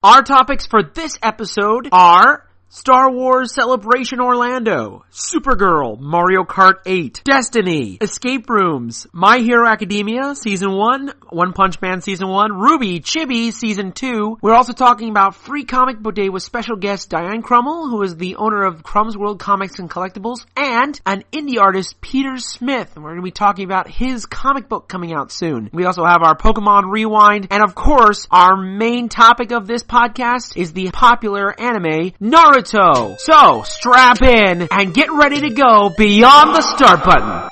Our topics for this episode are Star Wars Celebration Orlando, Supergirl, Mario Kart 8, Destiny, Escape Rooms, My Hero Academia Season 1, One Punch Man Season 1, Ruby, Chibi Season 2. We're also talking about Free Comic Book Day with special guest Diane Krummel, who is the owner of Krum's World Comics and Collectibles, and an indie artist, Peter Smith. And we're going to be talking about his comic book coming out soon. We also have our Pokemon Rewind, and of course, our main topic of this podcast is the popular anime Naruto. So, strap in and get ready to go beyond the start button.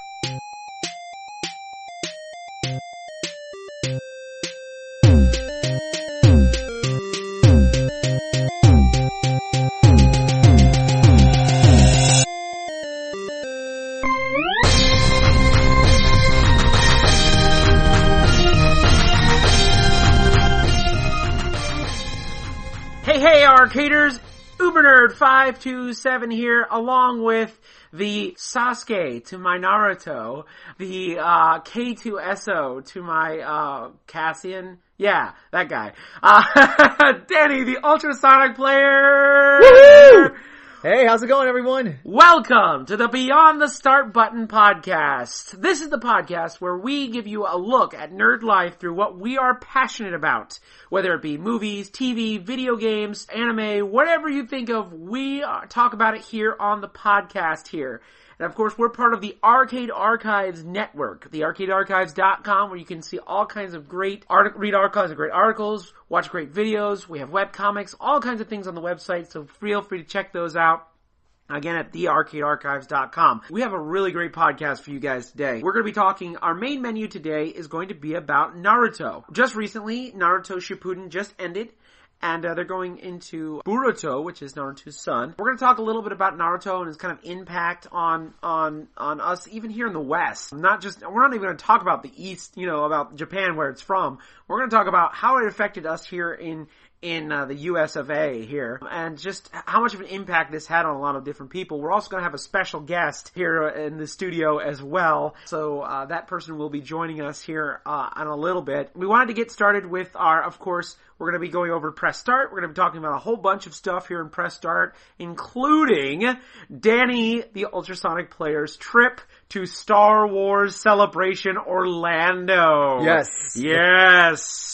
Hey, arcaders! UberNerd527 here, along with the Sasuke to my Naruto, the K2SO to my Cassian. Yeah, that guy. Danny, the ultrasonic player! Woohoo! Hey, how's it going, everyone? Welcome to the Beyond the Start Button podcast. This is the podcast where we give you a look at nerd life through what we are passionate about. Whether it be movies, TV, video games, anime, whatever you think of, we talk about it here on the podcast here. And of course, we're part of the Arcade Archives network, the arcadearchives.com, where you can see all kinds of read all kinds of great articles, watch great videos. We have webcomics, all kinds of things on the website, so feel free to check those out. Again, at thearcadearchives.com. We have a really great podcast for you guys today. We're going to be talking, our main menu today is going to be about Naruto. Just recently, Naruto Shippuden just ended. And they're going into Boruto, which is Naruto's son. We're going to talk a little bit about Naruto and his kind of impact on us, even here in the West. We're not even going to talk about the East, about Japan, where it's from. We're going to talk about how it affected us here in the US of A here, and just how much of an impact this had on a lot of different people. We're also going to have a special guest here in the studio as well, so that person will be joining us here in a little bit. We wanted to get started with we're going to be going over Press Start. We're going to be talking about a whole bunch of stuff here in Press Start, including Danny, the ultrasonic player's trip to Star Wars Celebration Orlando. Yes.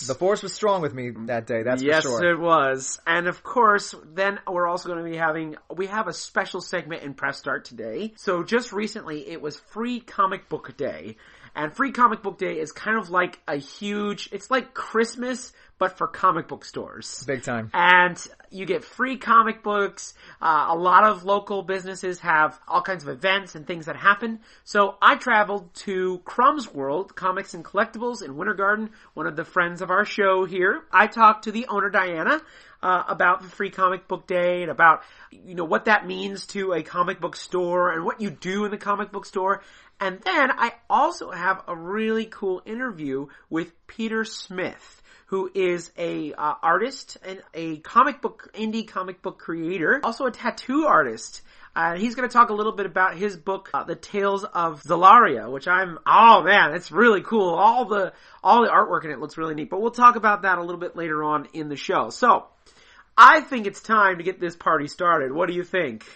The force was strong with me that day, that's for sure. Yes, it was. And of course, then we're also going to be we have a special segment in Press Start today. So just recently, it was Free Comic Book Day. And Free Comic Book Day is kind of like it's like Christmas, but for comic book stores. Big time. And you get free comic books. A lot of local businesses have all kinds of events and things that happen. So I traveled to Krum's World Comics and Collectibles in Winter Garden, one of the friends of our show here. I talked to the owner, Diana, about the Free Comic Book Day and about, what that means to a comic book store and what you do in the comic book store. And then I also have a really cool interview with Peter Smith, who is a artist and a indie comic book creator, also a tattoo artist. He's going to talk a little bit about his book, The Tales of Zelaria, which it's really cool. All the artwork in it looks really neat, but we'll talk about that a little bit later on in the show. So, I think it's time to get this party started. What do you think?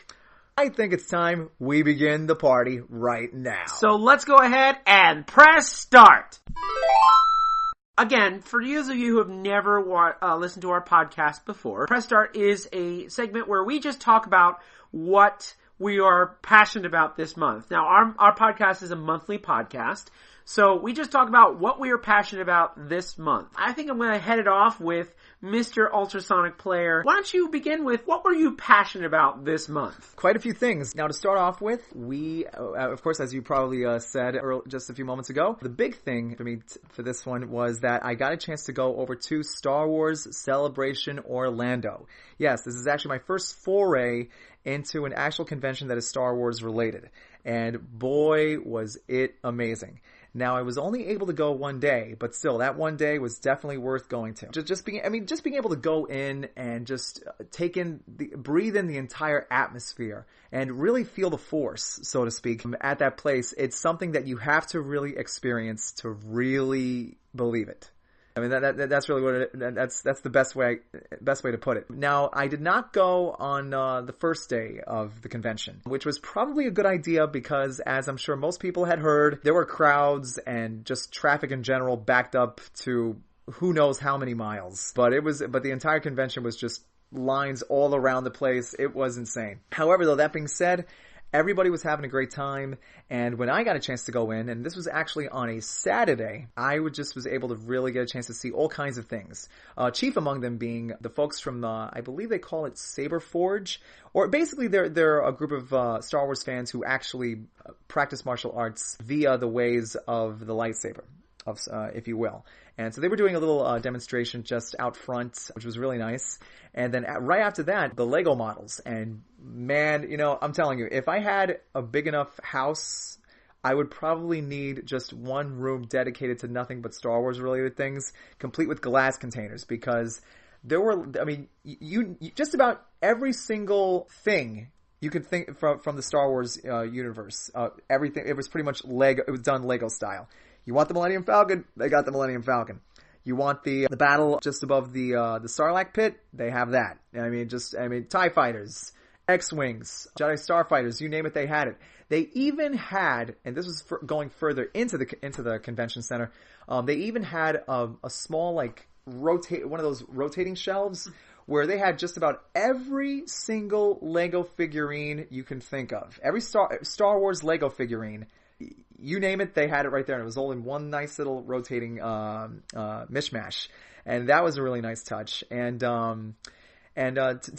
I think it's time we begin the party right now. So let's go ahead and press start. Again, for those of you who have never listened to our podcast before, Press Start is a segment where we just talk about what we are passionate about this month. Now, our podcast is a monthly podcast, so we just talk about what we are passionate about this month. I think I'm going to head it off with Mr. Ultrasonic Player. Why don't you begin with what were you passionate about this month? Quite a few things. Now, to start off with, we, of course, as you probably said just a few moments ago, the big thing for me for this one was that I got a chance to go over to Star Wars Celebration Orlando. Yes, this is actually my first foray into an actual convention that is Star Wars related. And boy, was it amazing. Now, I was only able to go one day, but still, that one day was definitely worth going to. Just being able to go in and just breathe in the entire atmosphere and really feel the force, so to speak, at that place. It's something that you have to really experience to really believe it. I mean, that's really what that's the best way to put it. Now, I did not go on the first day of the convention, which was probably a good idea because, as I'm sure most people had heard, there were crowds and just traffic in general backed up to who knows how many miles. But the entire convention was just lines all around the place. It was insane. However, though, that being said, everybody was having a great time, and when I got a chance to go in, and this was actually on a Saturday, I was able to really get a chance to see all kinds of things. Chief among them being the folks from I believe they call it Saber Forge, or basically they're a group of Star Wars fans who actually practice martial arts via the ways of the lightsaber, if you will. And so they were doing a little demonstration just out front, which was really nice. And then right after that, the Lego models. And man, I'm telling you, if I had a big enough house, I would probably need just one room dedicated to nothing but Star Wars related things, complete with glass containers, because there were, you just about every single thing you could think from the Star Wars universe. Everything, it was pretty much Lego, it was done Lego style. You want the Millennium Falcon? They got the Millennium Falcon. You want the battle just above the Sarlacc pit? They have that. TIE fighters, X-Wings, Jedi Starfighters, you name it, they had it. They even had, and this was going further into the convention center, they even had a small, one of those rotating shelves where they had just about every single Lego figurine you can think of. Every Star Wars Lego figurine. You name it, they had it right there, and it was all in one nice little rotating mishmash, and that was a really nice touch. And to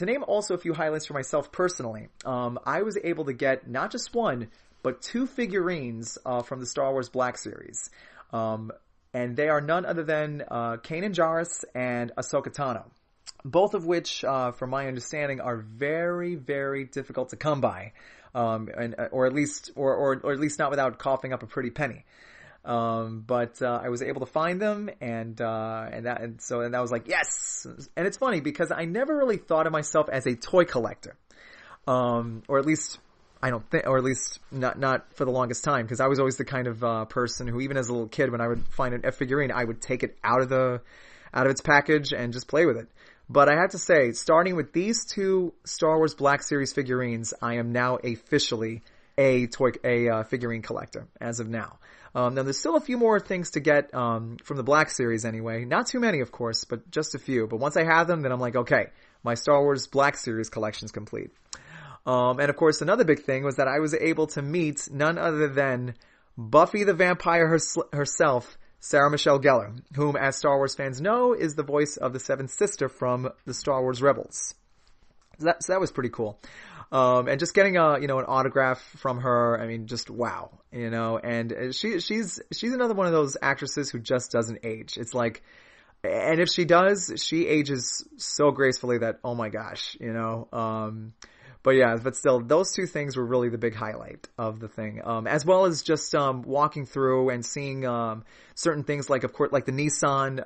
name also a few highlights for myself personally, I was able to get not just one, but two figurines from the Star Wars Black Series, and they are none other than Kanan Jarrus and Ahsoka Tano, both of which, from my understanding, are very, very difficult to come by. Or at least not without coughing up a pretty penny. But I was able to find them, and that was like, yes! And it's funny because I never really thought of myself as a toy collector. Or at least not for the longest time, because I was always the kind of person who, even as a little kid, when I would find a figurine, I would take it out of its package and just play with it. But I have to say, starting with these two Star Wars Black Series figurines, I am now officially a figurine collector as of now. Now there's still a few more things to get from the Black Series anyway. Not too many, of course, but just a few. But once I have them, then I'm like, okay, my Star Wars Black Series collection's complete. And of course, another big thing was that I was able to meet none other than Buffy the Vampire herself, Sarah Michelle Gellar, whom, as Star Wars fans know, is the voice of the Seventh Sister from the Star Wars Rebels. So that was pretty cool. And just getting an autograph from her, I mean, just wow, and she's another one of those actresses who just doesn't age. It's like, and if she does, she ages so gracefully that, oh my gosh, But still, those two things were really the big highlight of the thing. As well as just walking through and seeing certain things, like, of course, like the Nissan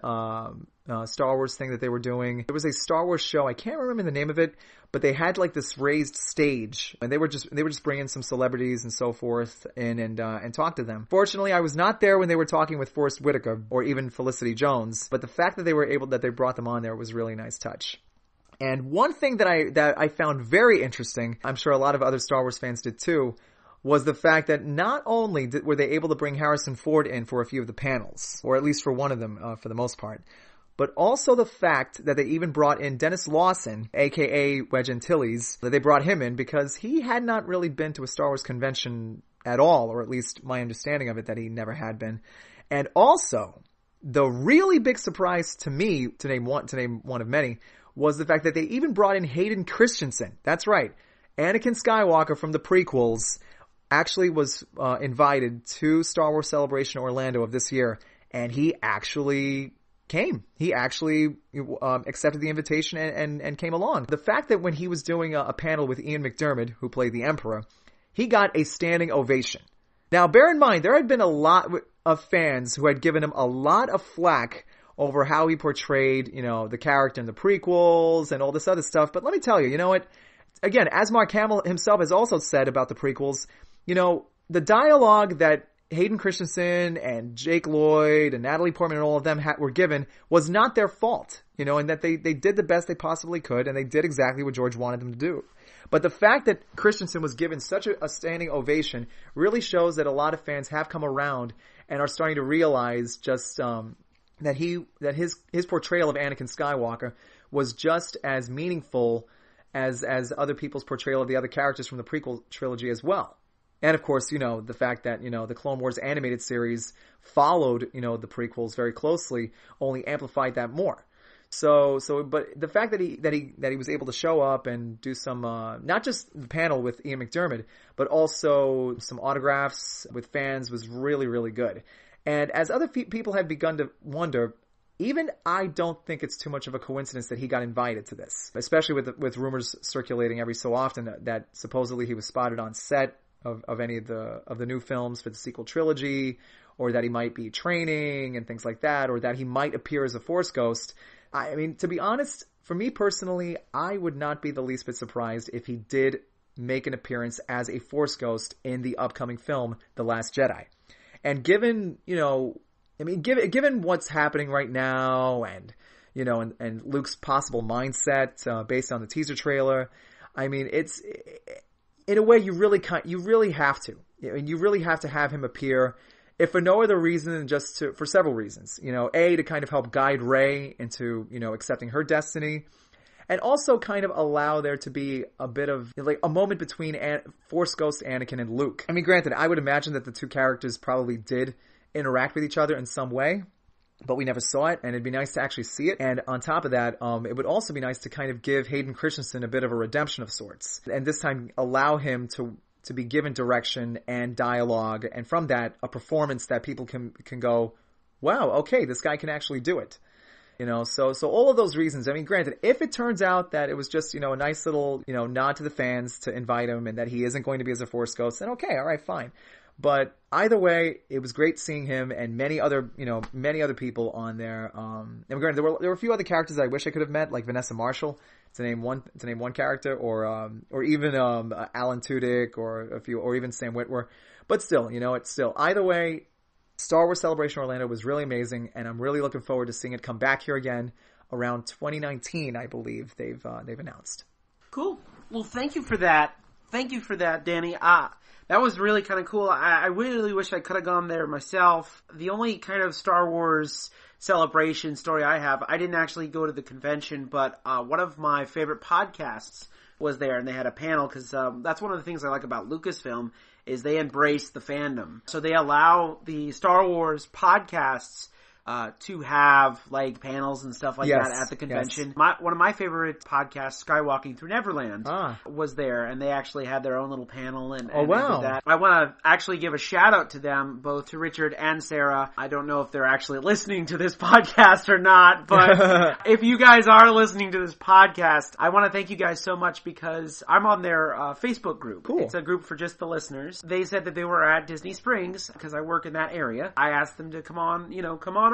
Star Wars thing that they were doing. There was a Star Wars show, I can't remember the name of it, but they had like this raised stage, and they were just bringing some celebrities and so forth in and talk to them. Fortunately, I was not there when they were talking with Forrest Whitaker or even Felicity Jones, but the fact that they brought them on there was a really nice touch. And one thing that I found very interesting, I'm sure a lot of other Star Wars fans did too, was the fact that not only were they able to bring Harrison Ford in for a few of the panels, or at least for one of them for the most part, but also the fact that they even brought in Dennis Lawson, aka Wedge Antilles, that they brought him in because he had not really been to a Star Wars convention at all, or at least my understanding of it, that he never had been. And also, the really big surprise to me, to name one of many, was the fact that they even brought in Hayden Christensen. That's right. Anakin Skywalker from the prequels actually was invited to Star Wars Celebration Orlando of this year, and he actually came. He actually accepted the invitation and came along. The fact that when he was doing a panel with Ian McDiarmid, who played the Emperor, he got a standing ovation. Now, bear in mind, there had been a lot of fans who had given him a lot of flack over how he portrayed, the character in the prequels and all this other stuff. But let me tell you, you know what? Again, as Mark Hamill himself has also said about the prequels, the dialogue that Hayden Christensen and Jake Lloyd and Natalie Portman and all of them were given was not their fault, and that they did the best they possibly could, and they did exactly what George wanted them to do. But the fact that Christensen was given such a standing ovation really shows that a lot of fans have come around and are starting to realize just that his portrayal of Anakin Skywalker was just as meaningful as other people's portrayal of the other characters from the prequel trilogy as well. And of course, the fact that, the Clone Wars animated series followed, the prequels very closely only amplified that more. But the fact that he was able to show up and do some, not just the panel with Ian McDiarmid, but also some autographs with fans was really, really good. And as other people have begun to wonder, even I don't think it's too much of a coincidence that he got invited to this, especially with rumors circulating every so often that supposedly he was spotted on set of any of the new films for the sequel trilogy, or that he might be training and things like that, or that he might appear as a Force ghost. I mean, to be honest, for me personally, I would not be the least bit surprised if he did make an appearance as a Force ghost in the upcoming film, The Last Jedi. And given what's happening right now, and and Luke's possible mindset based on the teaser trailer, I mean, it's in a way you really have to. You really have to have him appear, if for no other reason than just for several reasons. To kind of help guide Rey into accepting her destiny, and also kind of allow there to be a bit of like a moment between Force Ghost Anakin and Luke. I mean, granted, I would imagine that the two characters probably did interact with each other in some way, but we never saw it, and it'd be nice to actually see it. And on top of that, it would also be nice to kind of give Hayden Christensen a bit of a redemption of sorts, and this time allow him to be given direction and dialogue, and from that, a performance that people can go, wow, okay, this guy can actually do it. So all of those reasons. I mean, granted, if it turns out that it was just, a nice little, nod to the fans to invite him, and that he isn't going to be as a Force ghost, then okay, all right, fine. But either way, it was great seeing him and many other people on there. And granted, there were a few other characters I wish I could have met, like Vanessa Marshall, to name one character, or even Alan Tudyk, or even Sam Witwer. But still, either way, Star Wars Celebration Orlando was really amazing, and I'm really looking forward to seeing it come back here again around 2019, I believe they've announced. Cool. Well, thank you for that. Thank you for that, Danny. That was really kind of cool. I really wish I could have gone there myself. The only kind of Star Wars Celebration story I have, I didn't actually go to the convention, but one of my favorite podcasts was there, and they had a panel, because that's one of the things I like about Lucasfilm, is they embrace the fandom. So they allow the Star Wars podcasts to have like panels and stuff like that at the convention. Yes. One of my favorite podcasts, Skywalking Through Neverland, was there, and they actually had their own little panel and did that. I want to actually give a shout out to them, both to Richard and Sarah. I don't know if they're actually listening to this podcast or not, but if you guys are listening to this podcast, I want to thank you guys so much, because I'm on their Facebook group. Cool. It's a group for just the listeners. They said that they were at Disney Springs, because I work in that area. I asked them to come on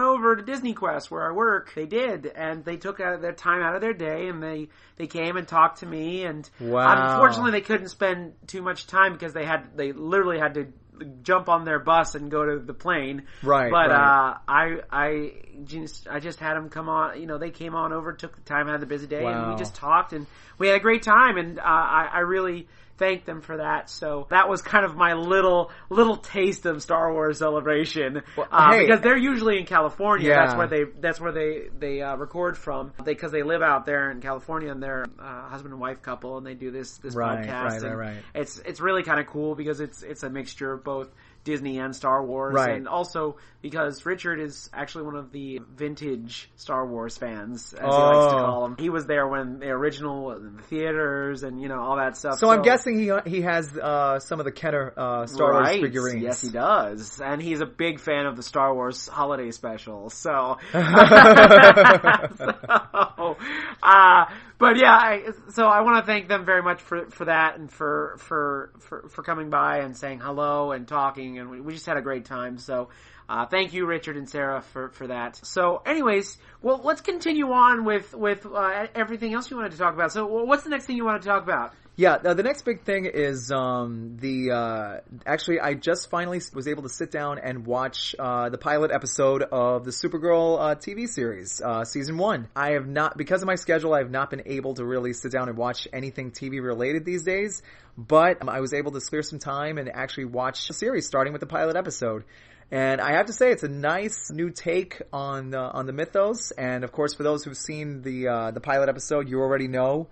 over to Disney Quest where I work. They did, and they took their time out of their day, and they came and talked to me, and unfortunately they couldn't spend too much time, because they literally had to jump on their bus and go to the plane. Right. But I just had them come on. They came on over, took the time out of the busy day, and we just talked, and we had a great time, and I really thank them for that. So that was kind of my little taste of Star Wars Celebration, because they're usually in California. Yeah. That's where they record from, because they live out there in California, and they're husband and wife couple, and they do this podcast. Right. It's really kind of cool, because it's a mixture of both Disney and Star Wars, and also because Richard is actually one of the vintage Star Wars fans, as he likes to call them. He was there when the original was in the theaters, and all that stuff. So I'm guessing he has some of the Kenner Star Wars figurines. Yes, he does, and he's a big fan of the Star Wars holiday special. So, but yeah, so I want to thank them very much for that, and for coming by and saying hello and talking, and we just had a great time. So Thank you, Richard and Sarah, for that. So, anyways, well, let's continue on with everything else you wanted to talk about. So, what's the next thing you wanted to talk about? Yeah, the next big thing is actually I just finally was able to sit down and watch the pilot episode of the Supergirl TV series, season 1. I have not, because of my schedule, I have not been able to really sit down and watch anything TV related these days, but I was able to clear some time and actually watch the series starting with the pilot episode. And I have to say, it's a nice new take on the mythos, and of course for those who've seen the pilot episode, you already know.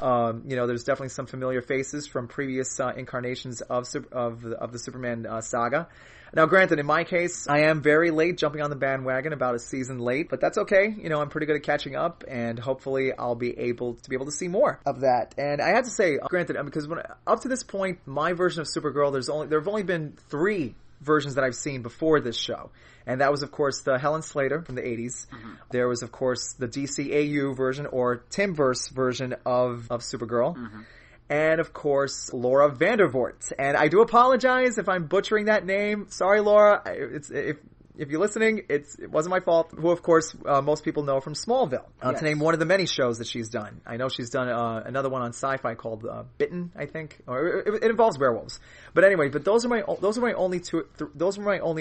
There's definitely some familiar faces from previous incarnations of the Superman saga. Now, granted, in my case, I am very late jumping on the bandwagon, about a season late, but that's okay. I'm pretty good at catching up, and hopefully I'll be able to see more of that. And I have to say, granted, because up to this point, my version of Supergirl, there have only been 3 versions that I've seen before this show. And that was, of course, the Helen Slater from the 80s. Mm-hmm. There was, of course, the DCAU version, or Timverse version of Supergirl. Mm-hmm. And, of course, Laura Vandervoort. And I do apologize if I'm butchering that name. Sorry, Laura. If you're listening, it wasn't my fault. Who, of course, most people know from Smallville. Yes. To name one of the many shows that she's done. I know she's done another one on Sci-Fi called Bitten, I think. Or it involves werewolves. But anyway, those are my only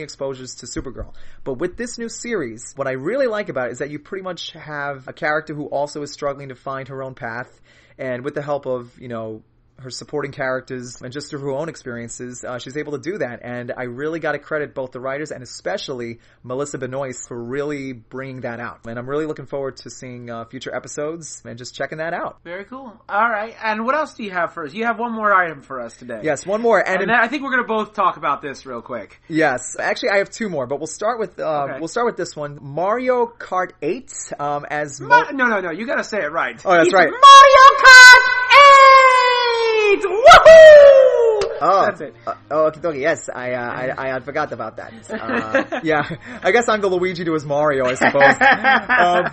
exposures to Supergirl. But with this new series, what I really like about it is that you pretty much have a character who also is struggling to find her own path, and with the help of, her supporting characters and just through her own experiences, she's able to do that. And I really got to credit both the writers and especially Melissa Benoist for really bringing that out. And I'm really looking forward to seeing future episodes and just checking that out. Very cool. All right. And what else do you have for us? You have one more item for us today. Yes, one more. And I think we're going to both talk about this real quick. Yes. Actually, I have 2 more, but we'll start with this one. Mario Kart 8 as... No. You got to say it right. Oh, that's right. Mario Kart 8! Woohoo! Oh, that's it. Okay. Yes, I had forgot about that. Yeah, I guess I'm the Luigi to his Mario, I suppose.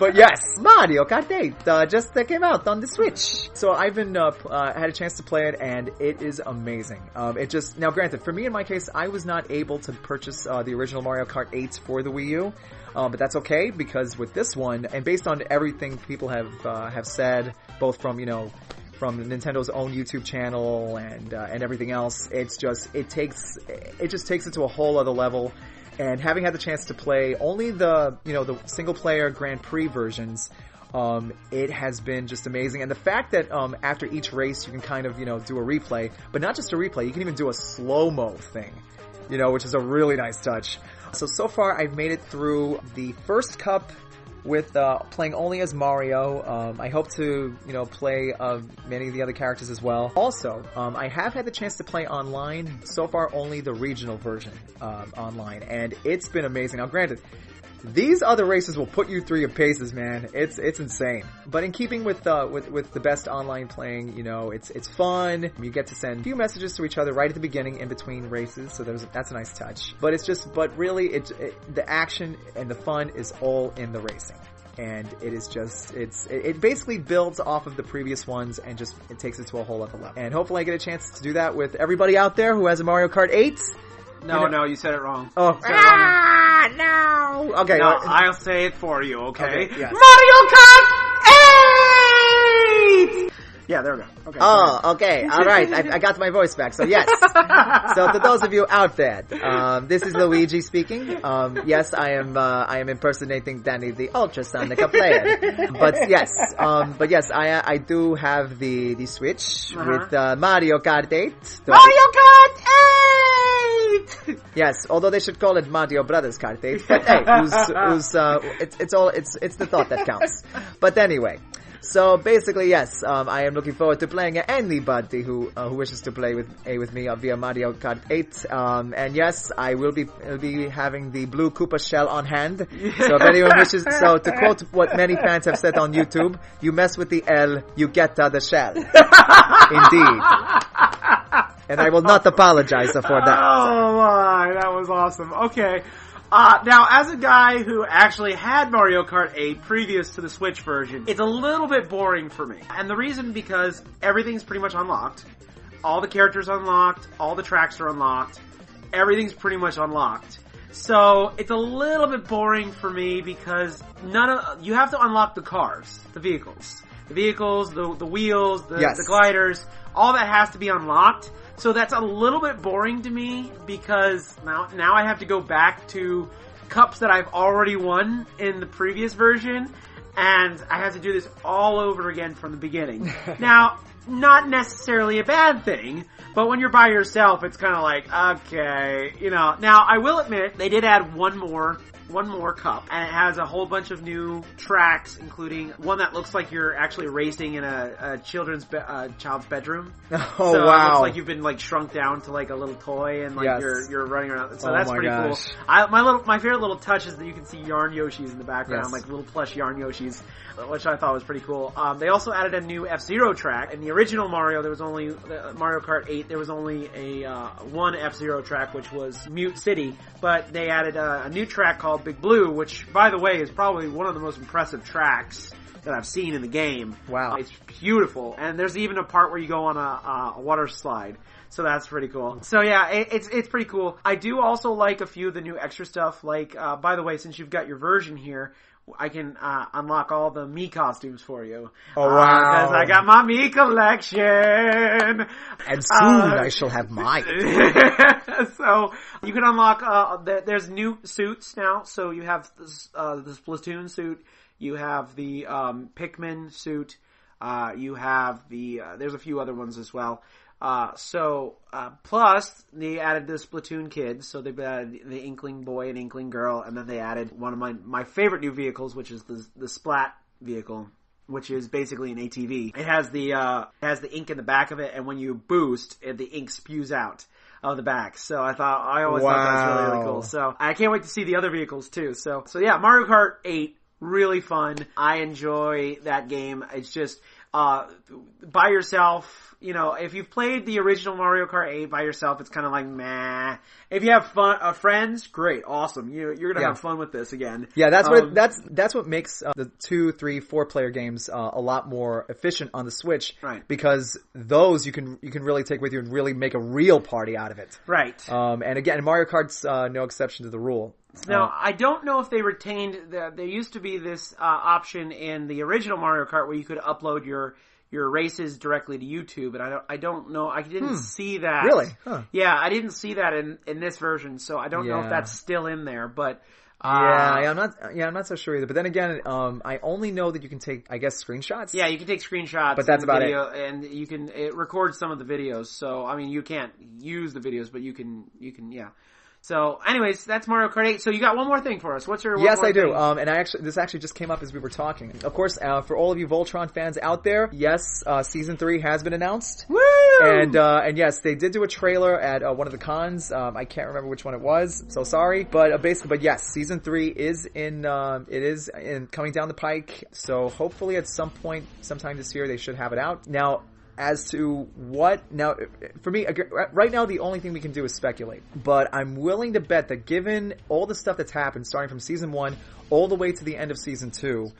But yes, Mario Kart 8 just came out on the Switch. So I've been had a chance to play it, and it is amazing. Now, granted, for me in my case, I was not able to purchase the original Mario Kart 8 for the Wii U. But that's okay, because with this one, and based on everything people have said, both from Nintendo's own YouTube channel and everything else, it just takes it to a whole other level. And having had the chance to play only the single player Grand Prix versions, it has been just amazing. And the fact that after each race you can kind of do a replay, but not just a replay, you can even do a slow-mo thing, which is a really nice touch. So far I've made it through the first cup with playing only as Mario. I hope to, play many of the other characters as well. Also, I have had the chance to play online, so far only the regional version online, and it's been amazing. Now, granted, these other races will put you through your paces, man. It's insane. But in keeping with the best online playing, it's fun. You get to send a few messages to each other right at the beginning in between races, so that's a nice touch. But really, the action and the fun is all in the racing. And it basically builds off of the previous ones and it takes it to a whole other level. And hopefully I get a chance to do that with everybody out there who has a Mario Kart 8. No, you said it wrong. Oh, no. Okay. No, I'll say it for you, okay? Yes. Mario Kart 8! Yeah, there we go. Okay. Oh, okay. All right. I got my voice back. So yes. So to those of you out there, this is Luigi speaking. Yes, I am impersonating Danny the Ultrasonica player. But yes, I do have the Switch with Mario Kart 8. Mario Kart 8! Yes, although they should call it Mario Brothers Kart 8. But hey, it's the thought that counts. But anyway. So basically, yes, I am looking forward to playing anybody who wishes to play with me via Mario Kart 8. And yes, I will be having the blue Koopa shell on hand. So if anyone wishes, so to quote what many fans have said on YouTube, you mess with the L, you get the shell. Indeed. And I will not apologize for that. Oh my, that was awesome. Okay. Now, as a guy who actually had Mario Kart 8 previous to the Switch version, it's a little bit boring for me. And the reason because everything's pretty much unlocked. All the characters are unlocked. All the tracks are unlocked. Everything's pretty much unlocked. So it's a little bit boring for me because you have to unlock the cars, the vehicles, the wheels, the gliders, all that has to be unlocked. So that's a little bit boring to me because now I have to go back to cups that I've already won in the previous version, and I have to do this all over again from the beginning. Now, not necessarily a bad thing, but when you're by yourself, it's kind of like, okay, Now, I will admit, they did add one more cup, and it has a whole bunch of new tracks, including one that looks like you're actually racing in a child's bedroom. Oh, so wow. It looks like you've been shrunk down to a little toy, and you're running around. So that's pretty gosh. cool. My favorite little touch is that you can see yarn Yoshis in the background, little plush yarn Yoshis, which I thought was pretty cool. They also added a new F-Zero track. In the original Mario, there was only Mario Kart 8. There was only one F-Zero track, which was Mute City, but they added a new track called Big Blue, which, by the way, is probably one of the most impressive tracks that I've seen in the game. Wow. It's beautiful. And there's even a part where you go on a water slide. So that's pretty cool. So yeah, it's pretty cool. I do also like a few of the new extra stuff. By the way, since you've got your version here, I can unlock all the Mii costumes for you. Oh, wow. Because I got my Mii collection. And soon I shall have mine. So you can unlock, there's new suits now. So you have this Splatoon suit. You have the Pikmin suit. You have there's a few other ones as well. Plus, they added the Splatoon kids, so they've added the Inkling boy and Inkling girl, and then they added one of my favorite new vehicles, which is the Splat vehicle, which is basically an ATV. It has the ink in the back of it, and when you boost, the ink spews out of the back. So I always thought that was really, really cool. So I can't wait to see the other vehicles too. So yeah, Mario Kart 8, really fun. I enjoy that game. It's just, by yourself, if you've played the original Mario Kart 8 by yourself, it's kind of like, meh. If you have friends, great, awesome. You're gonna have fun with this again. Yeah, that's what makes the 2, 3, 4 player games a lot more efficient on the Switch. Right. Because those you can really take with you and really make a real party out of it. Right. And again, Mario Kart's no exception to the rule. Now, I don't know if they retained there used to be this option in the original Mario Kart where you could upload your races directly to YouTube, and I don't know. I didn't see that. Really? Huh. Yeah, I didn't see that in this version, so I don't know if that's still in there, but I'm not so sure either. But then again, I only know that you can take, I guess, screenshots. Yeah, you can take screenshots, but that's about it. And it records some of the videos. So I mean, you can't use the videos, but you can. Yeah. So, anyways, that's Mario Kart 8. So you got one more thing for us. What's your Yes, I do. Thing? And this actually just came up as we were talking. Of course, for all of you Voltron fans out there, yes, Season 3 has been announced. Woo! And yes, they did do a trailer at one of the cons. I can't remember which one it was. So sorry. But but yes, Season 3 is coming down the pike. So hopefully at some point, sometime this year, they should have it out. Now, as to for me, right now the only thing we can do is speculate. But I'm willing to bet that given all the stuff that's happened, starting from Season 1 all the way to the end of Season 2.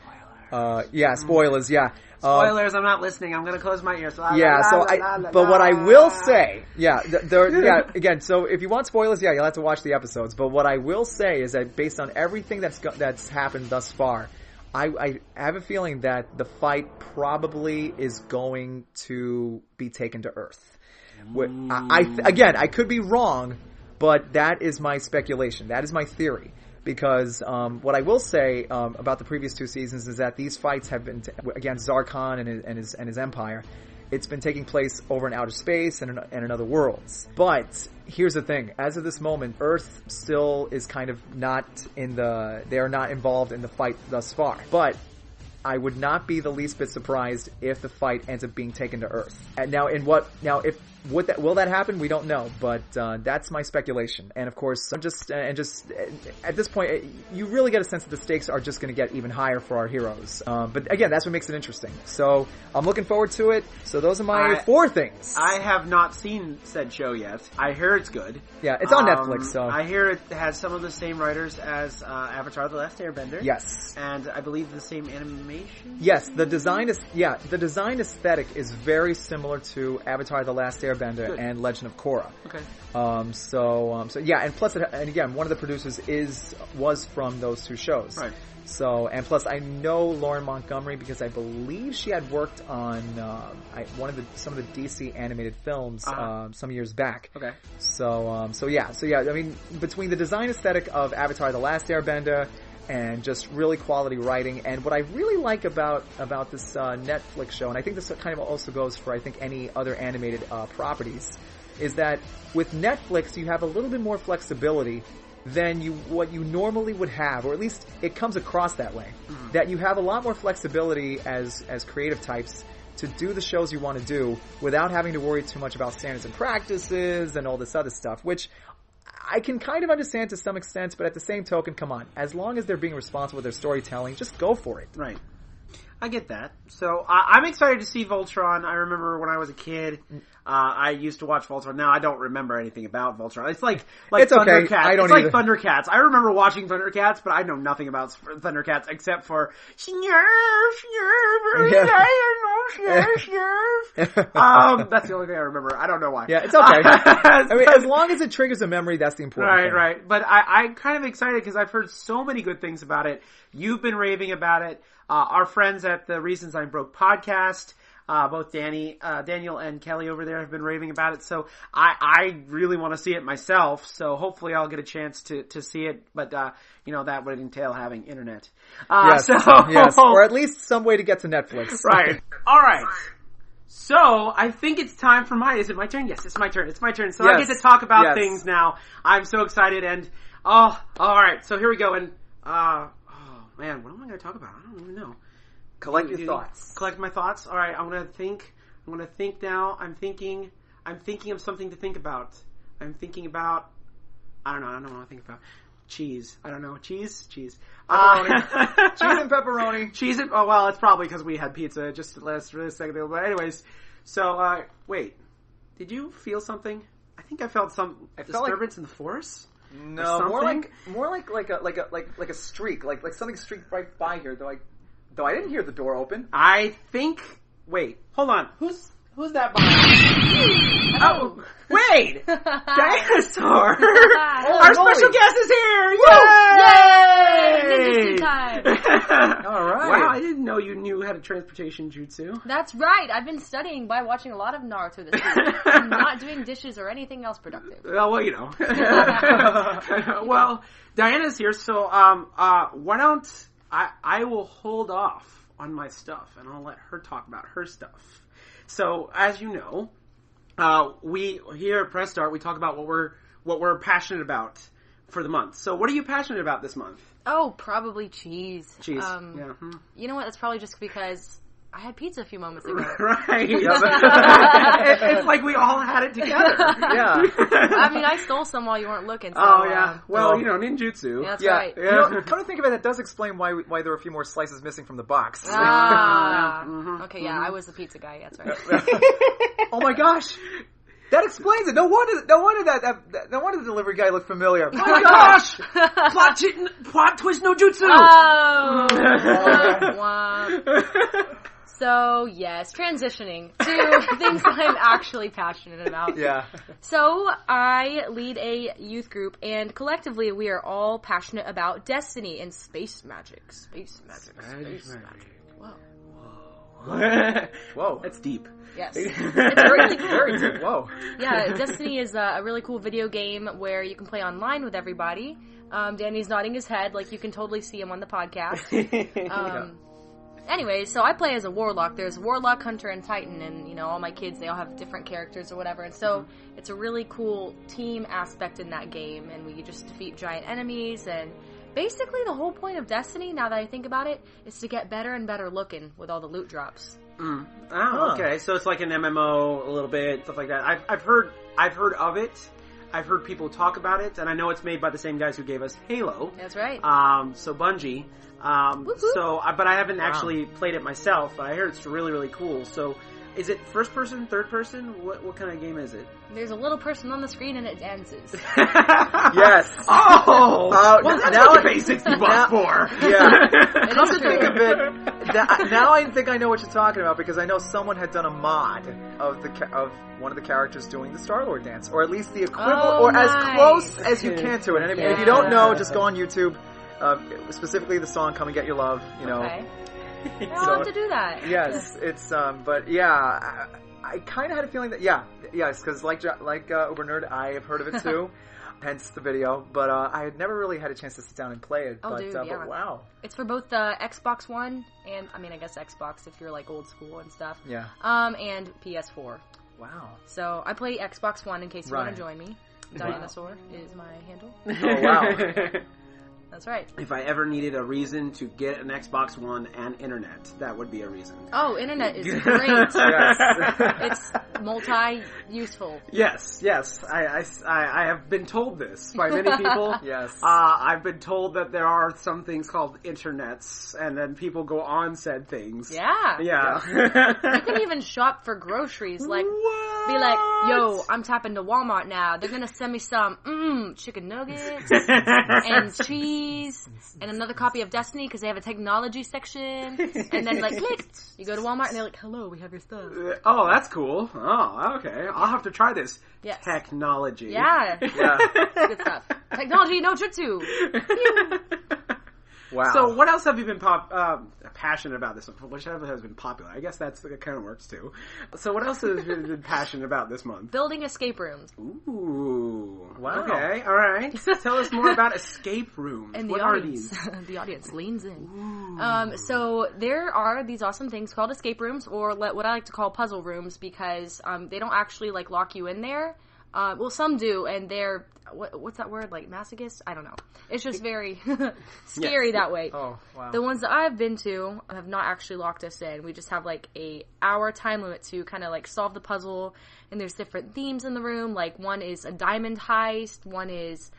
Spoilers, yeah. Spoilers, I'm not listening. I'm going to close my ears. But what I will say, again, so if you want spoilers, you'll have to watch the episodes. But what I will say is that based on everything that's happened thus far, I have a feeling that the fight probably is going to be taken to Earth. I could be wrong, but that is my speculation. That is my theory. Because what I will say about the previous 2 seasons is that these fights have been against Zarkon and his empire. It's been taking place over in outer space and in other worlds. But here's the thing. As of this moment, Earth still is kind of they are not involved in the fight thus far. But I would not be the least bit surprised if the fight ends up being taken to Earth. And will that happen? We don't know, but that's my speculation. And of course, at this point, you really get a sense that the stakes are just going to get even higher for our heroes. But again, that's what makes it interesting. So I'm looking forward to it. So those are my 4 things. I have not seen said show yet. I hear it's good. Yeah, it's on Netflix. So I hear it has some of the same writers as Avatar: The Last Airbender. Yes, and I believe the same animation. Yes, the design aesthetic is very similar to Avatar: The Last Airbender. Airbender Good. and Legend of Korra. Okay. So yeah, and plus, and again, one of the producers was from those two shows. Right. So, and plus, I know Lauren Montgomery because I believe she had worked on some of the DC animated films some years back. Okay. So yeah. I mean, between the design aesthetic of Avatar: The Last Airbender and just really quality writing, and what I really like about this Netflix show, and I think this kind of also goes for any other animated properties, is that with Netflix you have a little bit more flexibility than what you normally would have, or at least it comes across that way. Mm-hmm. That you have a lot more flexibility as creative types to do the shows you want to do without having to worry too much about standards and practices and all this other stuff, which I can kind of understand to some extent, but at the same token, come on. As long as they're being responsible with their storytelling, just go for it. Right. I get that. So I'm excited to see Voltron. I remember when I was a kid, I used to watch Voltron. Now I don't remember anything about Voltron. It's like it's Thundercats. Okay. I don't it's either. like Thundercats. I remember watching Thundercats, but I know nothing about Thundercats except for that's the only thing I remember. I don't know why. Yeah, it's okay. I mean, as long as it triggers a memory, that's the important thing. Right. But I'm kind of excited because I've heard so many good things about it. You've been raving about it. Our friends at the Reasons I'm Broke podcast, both Daniel and Kelly over there have been raving about it. So I really want to see it myself. So hopefully I'll get a chance to see it. But, that would entail having internet. Yes, or at least some way to get to Netflix. Right. All right. So I think it's time for is it my turn? Yes, it's my turn. It's my turn. So I get to talk about things now. I'm so excited and, all right. So here we go. And, man, what am I going to talk about? I don't even know. Collect your thoughts. Collect my thoughts. All right, I'm going to think now. I'm thinking of something to think about. I'm thinking about, I don't know what to think about. Cheese. I don't know. Cheese. Pepperoni. Cheese and pepperoni. Cheese and, well, it's probably because we had pizza just last second ago. But anyways, so, wait. Did you feel something? I think I felt some disturbance in the force. No, more like a streak, like something streaked right by here. Though I didn't hear the door open. I think. Wait, hold on. Who's that behind? Oh, wait! Diana-saur! Our special guest is here! Yay! Yay! Time. Alright. Wow, I didn't know you knew how to transportation jutsu. That's right. I've been studying by watching a lot of Naruto this week. I'm not doing dishes or anything else productive. Well, well, Diana's here, so why don't I will hold off on my stuff and I'll let her talk about her stuff. So, as you know, we here at Press Start, we talk about what we're passionate about for the month. So, what are you passionate about this month? Oh, probably cheese. Cheese. Yeah. You know what? That's probably just because I had pizza a few moments ago. Right. It's like we all had it together. Yeah. I mean, I stole some while you weren't looking. So, Well, ninjutsu. That's right. Yeah. Come to think of it, that does explain why there were a few more slices missing from the box. Okay, I was the pizza guy. That's right. Oh my gosh. That explains it. No wonder the delivery guy looked familiar. Oh my gosh! Plot twist no jutsu! Oh! So, yes, transitioning to things that I'm actually passionate about. Yeah. So, I lead a youth group, and collectively we are all passionate about destiny and space magic. Space magic. Whoa. Whoa. That's deep. Yes. It's very, very deep. Whoa. Yeah, Destiny is a really cool video game where you can play online with everybody. Danny's nodding his head like you can totally see him on the podcast. Anyway, so I play as a warlock. There's Warlock, Hunter, and Titan, and, all my kids, they all have different characters or whatever, and so it's a really cool team aspect in that game, and we just defeat giant enemies, and basically the whole point of Destiny, now that I think about it, is to get better and better looking with all the loot drops. Oh, okay. So it's like an MMO a little bit, stuff like that. I've heard of it. I've heard people talk about it, and I know it's made by the same guys who gave us Halo. That's right. So Bungie. But I haven't actually played it myself. But I heard it's really, really cool. So, Is it first person, third person? What kind of game is it? There's a little person on the screen and it dances. Yes. Oh! Well, that's now what the basics you bought for. Yeah. Come to think of it, now I think I know what you're talking about, because I know someone had done a mod of one of the characters doing the Star-Lord dance, or at least the equivalent, or nice. as close as you can to it. And if you don't know, just go on YouTube. Specifically the song "Come and Get Your Love." You know. Okay. I'll have to do that. Yes, it's but yeah, I kind of had a feeling that yes, because like Uber Nerd, I have heard of it too, hence the video. But I had never really had a chance to sit down and play it. Oh, dude, yeah. But wow, it's for both the Xbox One and I guess Xbox if you're like old school and stuff. Yeah. And PS4. Wow. So I play Xbox One in case you want Right. to join me. Diana-saur is my handle. Oh wow. That's right. If I ever needed a reason to get an Xbox One and internet, that would be a reason. Oh, internet is great. Yes. It's multi-useful. Yes. I have been told this by many people. Yes. I've been told that there are some things called internets, and then people go on said things. Yeah. Yeah. You can even shop for groceries. Like, What? be like, yo, I'm tapping to Walmart now. They're gonna send me some chicken nuggets and cheese and another copy of Destiny because they have a technology section. And then like, click, you go to Walmart and they're like, hello, we have your stuff. Oh, that's cool. Oh, okay. I'll have to try this. Yes. Technology. Yeah. Yeah. Good stuff. Technology no jutsu. Wow. So, what else have you been passionate about this month? Whichever has been popular. I guess that kind of works too. So, what else have you been passionate about this month? Building escape rooms. Ooh. Wow. Okay. All right. Tell us more about escape rooms. And what the are audience, these? the audience leans in. So there are these awesome things called escape rooms, or what I like to call puzzle rooms, because they don't actually like lock you in there. Well, some do, and they're what's that word? Like masochist? I don't know. It's just very scary that way. Oh, wow. The ones that I've been to have not actually locked us in. We just have like a hour time limit to kind of like solve the puzzle, and there's different themes in the room. Like one is a diamond heist, one is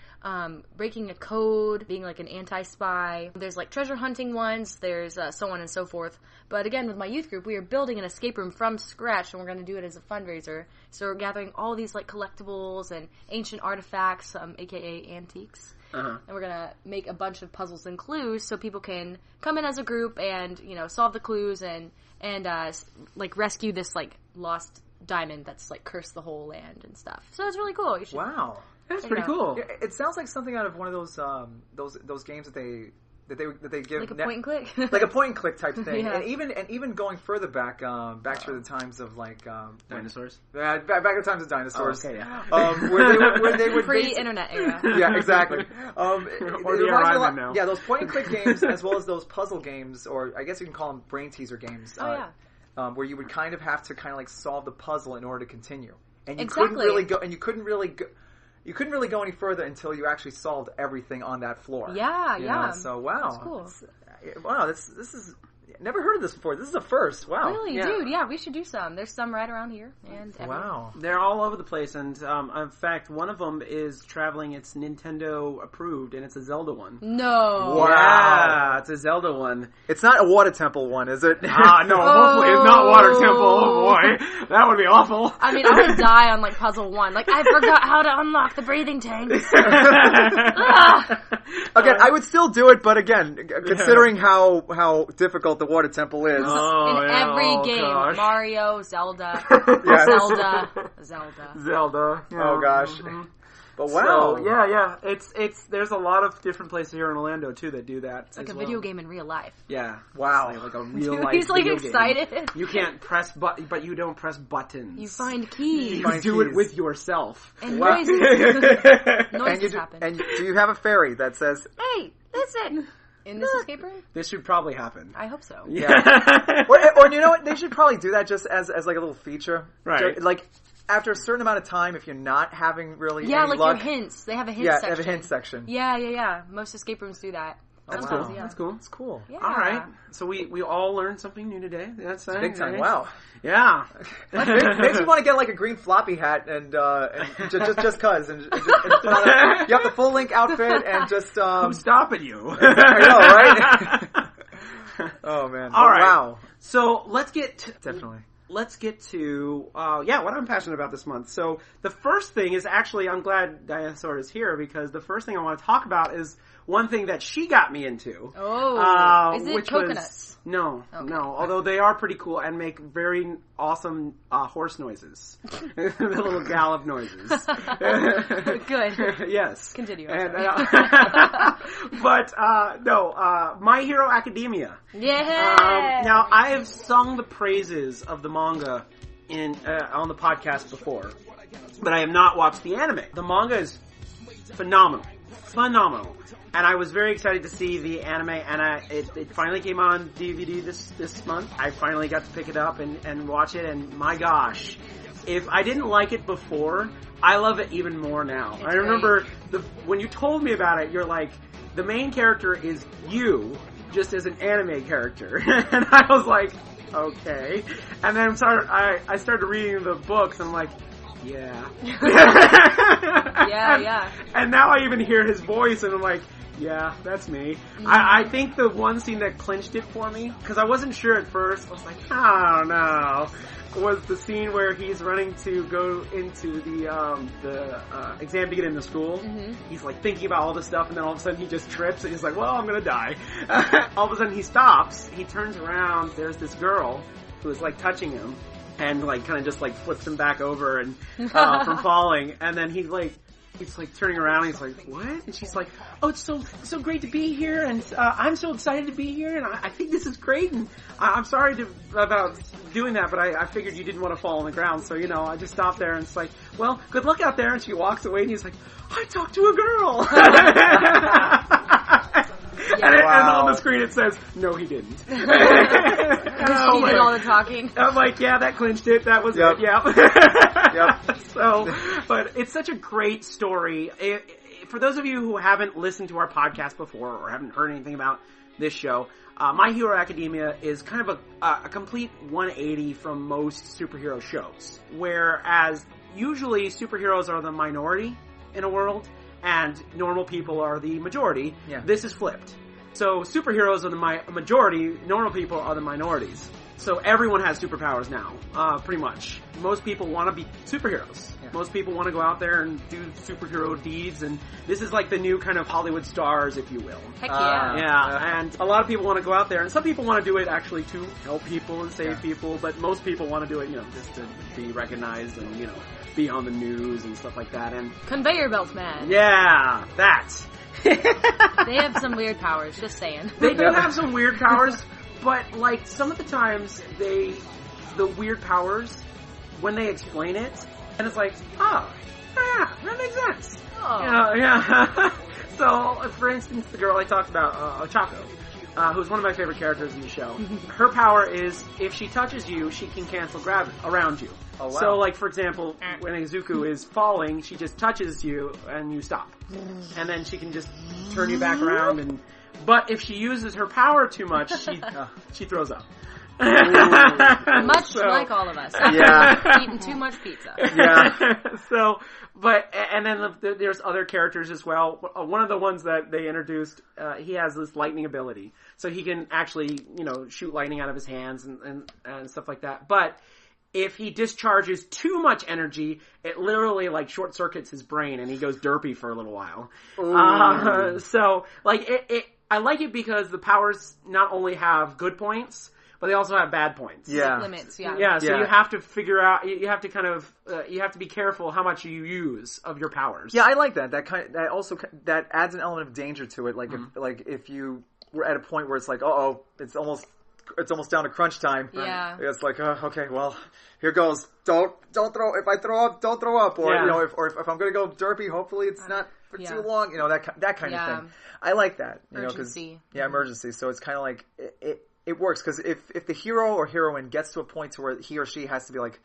breaking a code, being like an anti-spy. There's like treasure hunting ones, there's so on and so forth. But again, with my youth group, we are building an escape room from scratch, and we're going to do it as a fundraiser. So we're gathering all these like collectibles and ancient artifacts, aka antiques. Uh-huh. And we're going to make a bunch of puzzles and clues so people can come in as a group and, you know, solve the clues and like rescue this like lost diamond that's like cursed the whole land and stuff. So it's really cool. You should, Wow. That's pretty cool. It sounds like something out of one of those games that they give like a point and click. like a point and click type thing. Yeah. And even going further back to the times of like Dinosaurs? back to the times of dinosaurs. Oh, okay, yeah. Where they would Pre-internet era. Yeah, exactly. Or It the reminds me a Arrival lot- now. Yeah, those point and click games, as well as those puzzle games, or I guess you can call them brain teaser games. Oh, yeah. Where you would kind of have to kind of like solve the puzzle in order to continue, and you Exactly. couldn't really go, and you couldn't really go any further until you actually solved everything on that floor. Yeah, You yeah. know? So wow, That's cool. Wow, this is never heard of this before. This is a first. Wow. Really, Yeah. dude? Yeah, we should do some. There's some right around here. And everywhere. Wow. They're all over the place, and in fact, one of them is traveling. It's Nintendo approved, and it's a Zelda one. No. Wow. Yeah, it's a Zelda one. It's not a water temple one, is it? No, hopefully it's not Water Temple. Oh boy, that would be awful. I mean, I would die on like puzzle 1. Like, I forgot how to unlock the breathing tanks. Again, I would still do it, but again, considering how difficult the water temple is. Oh, In yeah, every oh, game, gosh. Mario, Zelda, Zelda. Zelda. Yeah. Oh gosh. Mhm. But wow. So, yeah. It's there's a lot of different places here in Orlando too that do that. It's like as a well. video game in real life. Yeah. Wow. Like a real Dude, life he's like video game. excited. You can't press but you don't press buttons. You find keys. You find do it keys. with yourself. And Wow. noises. And Noises happen. do you have a fairy that says, Hey, listen. In this escape room? This should probably happen. I hope so. Yeah. or you know what? They should probably do that just as like a little feature. Right. Like after a certain amount of time, if you're not having really Yeah, any like luck, your hints. They have a hint yeah, section. they have a hint section. Yeah. Most escape rooms do that. That's Wow. cool. Yeah. That's cool. That's cool. Yeah. All right. So we all learned something new today. That's Big time. nice. Wow. Yeah. Makes me want to get like a green floppy hat and just cause and you have the full link outfit and just Who's stopping you? I know, right? Oh man. All right. Wow. So let's get Definitely. let's get to, what I'm passionate about this month. So the first thing is actually, I'm glad Diana-saur is here, because the first thing I want to talk about is one thing that she got me into. Oh, is it coconuts? No, although they are pretty cool and make very awesome horse noises. The little gallop noises. Good. Yes. Continue. And, My Hero Academia. Yeah. Now, I have sung the praises of the manga on the podcast before, but I have not watched the anime. The manga is phenomenal. And I was very excited to see the anime, and it finally came on DVD this month. I finally got to pick it up and watch it, and my gosh, if I didn't like it before, I love it even more now. I remember when you told me about it, you're like, the main character is you, just as an anime character. And I was like, okay. And then I started reading the books, and I'm like, yeah. Yeah. And now I even hear his voice, and I'm like, yeah, that's me. Mm-hmm. I think the one scene that clinched it for me, because I wasn't sure at first, I was like, I don't know, was the scene where he's running to go into the exam to get into school. Mm-hmm. He's like thinking about all this stuff, and then all of a sudden he just trips, and he's like, well, I'm gonna die. All of a sudden he stops, he turns around, there's this girl who is like touching him, and like kind of just like flips him back over and from falling, and then he's like turning around, and he's like, what? And she's like, oh, it's so great to be here, and I'm so excited to be here, and I think this is great, and I'm sorry about doing that, but I figured you didn't want to fall on the ground, so, I just stopped there, and it's like, well, good luck out there, and she walks away, and he's like, I talked to a girl! And on the screen it says, no, he didn't. He did all the talking. I'm like, yeah, that clinched it. That was it. Yeah. Yep. So, but it's such a great story. For those of you who haven't listened to our podcast before or haven't heard anything about this show, My Hero Academia is kind of a complete 180 from most superhero shows. Whereas usually superheroes are the minority in a world, and normal people are the majority. Yeah. This is flipped. So superheroes are the majority, normal people are the minorities. So everyone has superpowers now, pretty much. Most people want to be superheroes. Yeah. Most people want to go out there and do superhero deeds, and this is like the new kind of Hollywood stars, if you will. Heck yeah. And a lot of people want to go out there, and some people want to do it actually to help people and save people, but most people want to do it, just to be recognized and, be on the news and stuff like that. And conveyor belt man. Yeah, that. They have some weird powers, just saying. They do have some weird powers, but like some of the times the weird powers, when they explain it, and it's like, oh yeah, that makes sense. Oh. Yeah. So, for instance, the girl I talked about, Ochako, who's one of my favorite characters in the show, her power is, if she touches you, she can cancel gravity around you. Oh, wow. So, like, for example, when Izuku is falling, she just touches you and you stop. And then she can just turn you back around. But if she uses her power too much, she throws up. Much like all of us. Yeah. Eating too much pizza. Yeah. And then there's other characters as well. One of the ones that they introduced, he has this lightning ability. So he can actually, shoot lightning out of his hands and stuff like that. But if he discharges too much energy, it literally like short circuits his brain and he goes derpy for a little while. So like I like it because the powers not only have good points, but they also have bad points. Yeah. Limits, yeah. Yeah, so you have to figure out, you have to kind of, you have to be careful how much you use of your powers. Yeah, I like that. That adds an element of danger to it. Like, if you were at a point where it's like, it's almost down to crunch time. Yeah. It's like, okay, well, here goes. Don't throw, if I throw up, don't throw up. Or, if I'm going to go derpy, hopefully it's not for too long. That kind of thing. I like that. Emergency. Emergency. So it's kind of like, it works, because if the hero or heroine gets to a point to where he or she has to be like,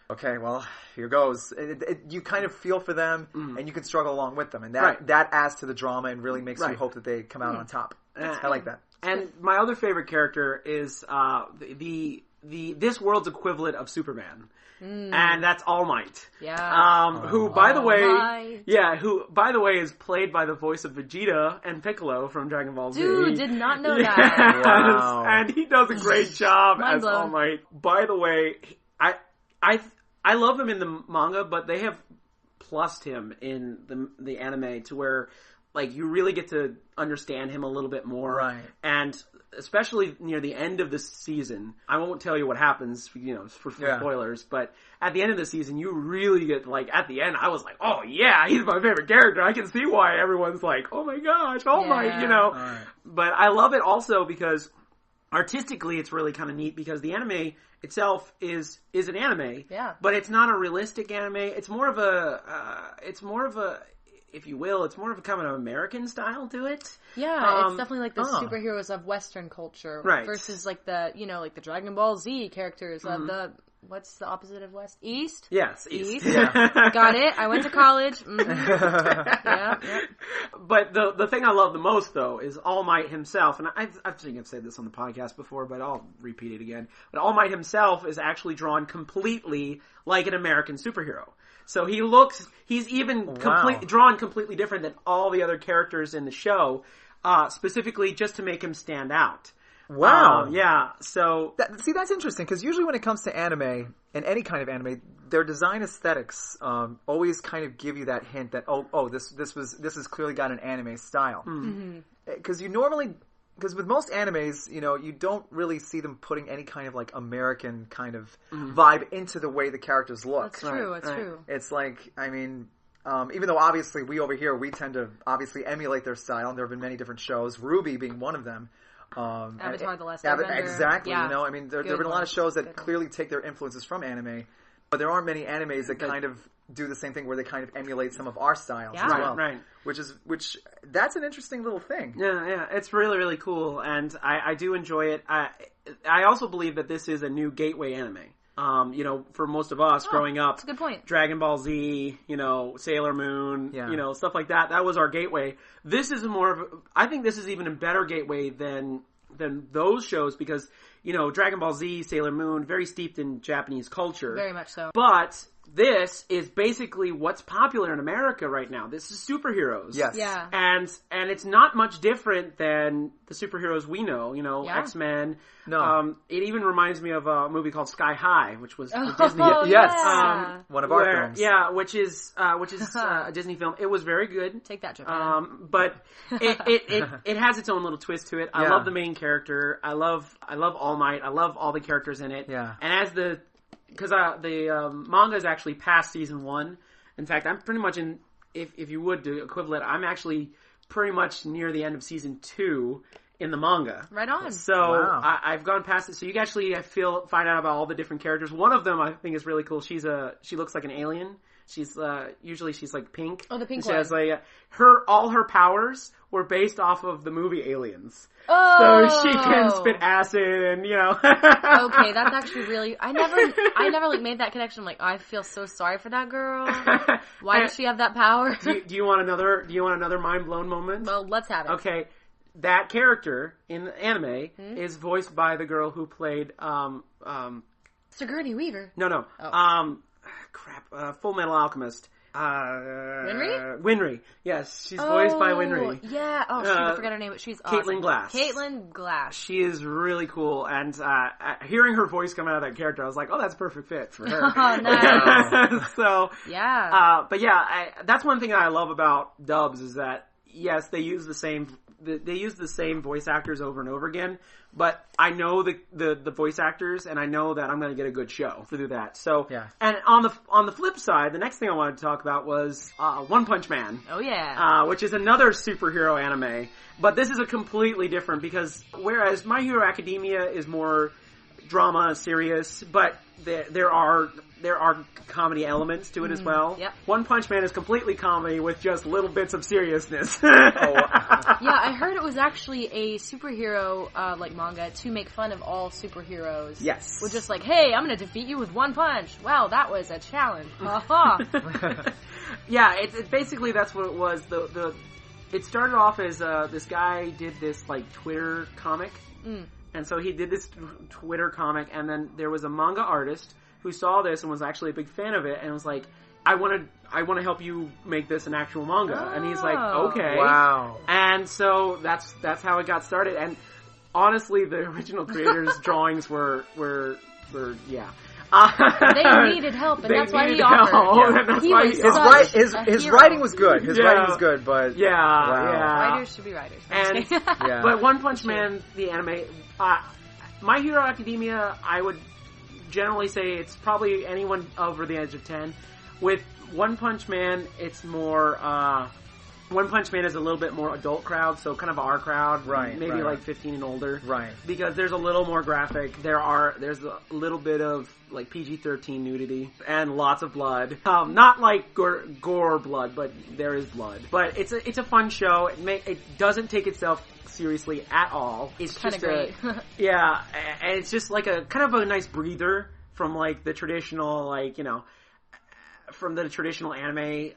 okay, well, here goes, you kind of feel for them, and you can struggle along with them, and that adds to the drama and really makes you hope that they come out on top. I like that. And my other favorite character is this world's equivalent of Superman. And that's All Might. Yeah. Who by the way is played by the voice of Vegeta and Piccolo from Dragon Ball Z. Dude, did not know that. Wow. And he does a great job as All Might. By the way, I love him in the manga, but they have plussed him in the anime to where, like, you really get to understand him a little bit more. Right. And especially near the end of the season, I won't tell you what happens, for spoilers, but at the end of the season, you really get, like, at the end, I was like, oh yeah, he's my favorite character. I can see why everyone's like, oh my gosh, Right. But I love it also because artistically it's really kind of neat because the anime itself is an anime. Yeah. But it's not a realistic anime. It's more of a, if you will, it's more of a kind of an American style to it. Yeah, it's definitely like the superheroes of Western culture. Right. Versus like the, like the Dragon Ball Z characters of the, what's the opposite of West? East? Yes, East. Yeah. Got it. I went to college. Mm-hmm. Yeah. But the thing I love the most, though, is All Might himself. And I think I've said this on the podcast before, but I'll repeat it again. But All Might himself is actually drawn completely like an American superhero. So he's even drawn completely different than all the other characters in the show, specifically just to make him stand out. Wow. Yeah, so... that's interesting, because usually when it comes to anime, and any kind of anime, their design aesthetics always kind of give you that hint that, this has clearly got an anime style. Because because with most animes, you don't really see them putting any kind of, like, American kind of vibe into the way the characters look. That's true, that's true. It's like, I mean... even though obviously we over here, we tend to obviously emulate their style, and there have been many different shows, Ruby being one of them. Avatar: The Last Airbender. Exactly. Yeah. I mean, there have been a lot of shows that clearly take their influences from anime, but there aren't many animes that kind of do the same thing where they kind of emulate some of our styles as well. Right. Which that's an interesting little thing. Yeah. It's really, really cool, and I do enjoy it. I also believe that this is a new gateway anime. For most of us growing up, that's a good point. Dragon Ball Z, Sailor Moon, stuff like that. That was our gateway. This is I think this is even a better gateway than those shows because, Dragon Ball Z, Sailor Moon, very steeped in Japanese culture. Very much so. But this is basically what's popular in America right now. This is superheroes. Yes. Yeah. And it's not much different than the superheroes we know, X-Men. No. It even reminds me of a movie called Sky High, which was Disney. Yes. Yeah. One of our films. Yeah, which is a Disney film. It was very good. Take that, Japan. But it has its own little twist to it. I love the main character. I love All Might. I love all the characters in it. Yeah. And because the manga is actually past season 1. In fact, I'm pretty much if you would do equivalent, I'm actually pretty much near the end of season 2 in the manga. Right on. So I've gone past it. So you can actually find out about all the different characters. One of them I think is really cool. She looks like an alien. She's usually she's like pink. Oh, the pink she one. Has all her powers were based off of the movie Aliens. Oh. So she can spit acid and Okay, that's actually really. I never like made that connection. I'm like, I feel so sorry for that girl. Why does she have that power? do you want another mind blown moment? Well, let's have it. Okay, that character in the anime is voiced by the girl who played Sigourney Weaver. No. Oh. Full Metal Alchemist. Winry? Winry. Yes, she's voiced by Winry. Yeah. Oh, shoot, I forgot her name, but she's awesome. Caitlin Glass. She She is really cool, and hearing her voice come out of that character, I was like, oh, that's a perfect fit for her. Oh, nice. So, yeah. But yeah, that's one thing I love about dubs is that, yes, they use the same voice actors over and over again, but I know the voice actors, and I know that I'm going to get a good show through that. So, and on the flip side, the next thing I wanted to talk about was One Punch Man. Oh yeah, which is another superhero anime, but this is a completely different because whereas My Hero Academia is more drama, serious, but there are comedy elements to it as well. Yep. One Punch Man is completely comedy with just little bits of seriousness. Yeah, I heard it was actually a superhero like manga to make fun of all superheroes. Yes. With just like, hey, I'm going to defeat you with one punch. Wow, that was a challenge. Yeah, it's basically that's what it was. It started off as this guy did this like Twitter comic. And so he did this Twitter comic, and then there was a manga artist who saw this and was actually a big fan of it, and was like, I want to help you make this an actual manga. And he's like, okay. Wow. And so that's how it got started. And honestly, the original creator's drawings were yeah. They needed help, and that's why he offered. His writing was good. His writing was good, but writers should be writers. And but One Punch Man, the anime, My Hero Academia, I would generally say it's probably anyone over the age of 10. With One Punch Man, it's more. One Punch Man is a little bit more adult crowd, so kind of our crowd, maybe like 15 and older, right? Because there's a little more graphic. There's a little bit of like PG-13 nudity and lots of blood. Not like gore blood, but there is blood. But it's a fun show. It doesn't take itself seriously at all. It's kind of great. And it's just like a kind of a nice breather from like the traditional from the traditional anime.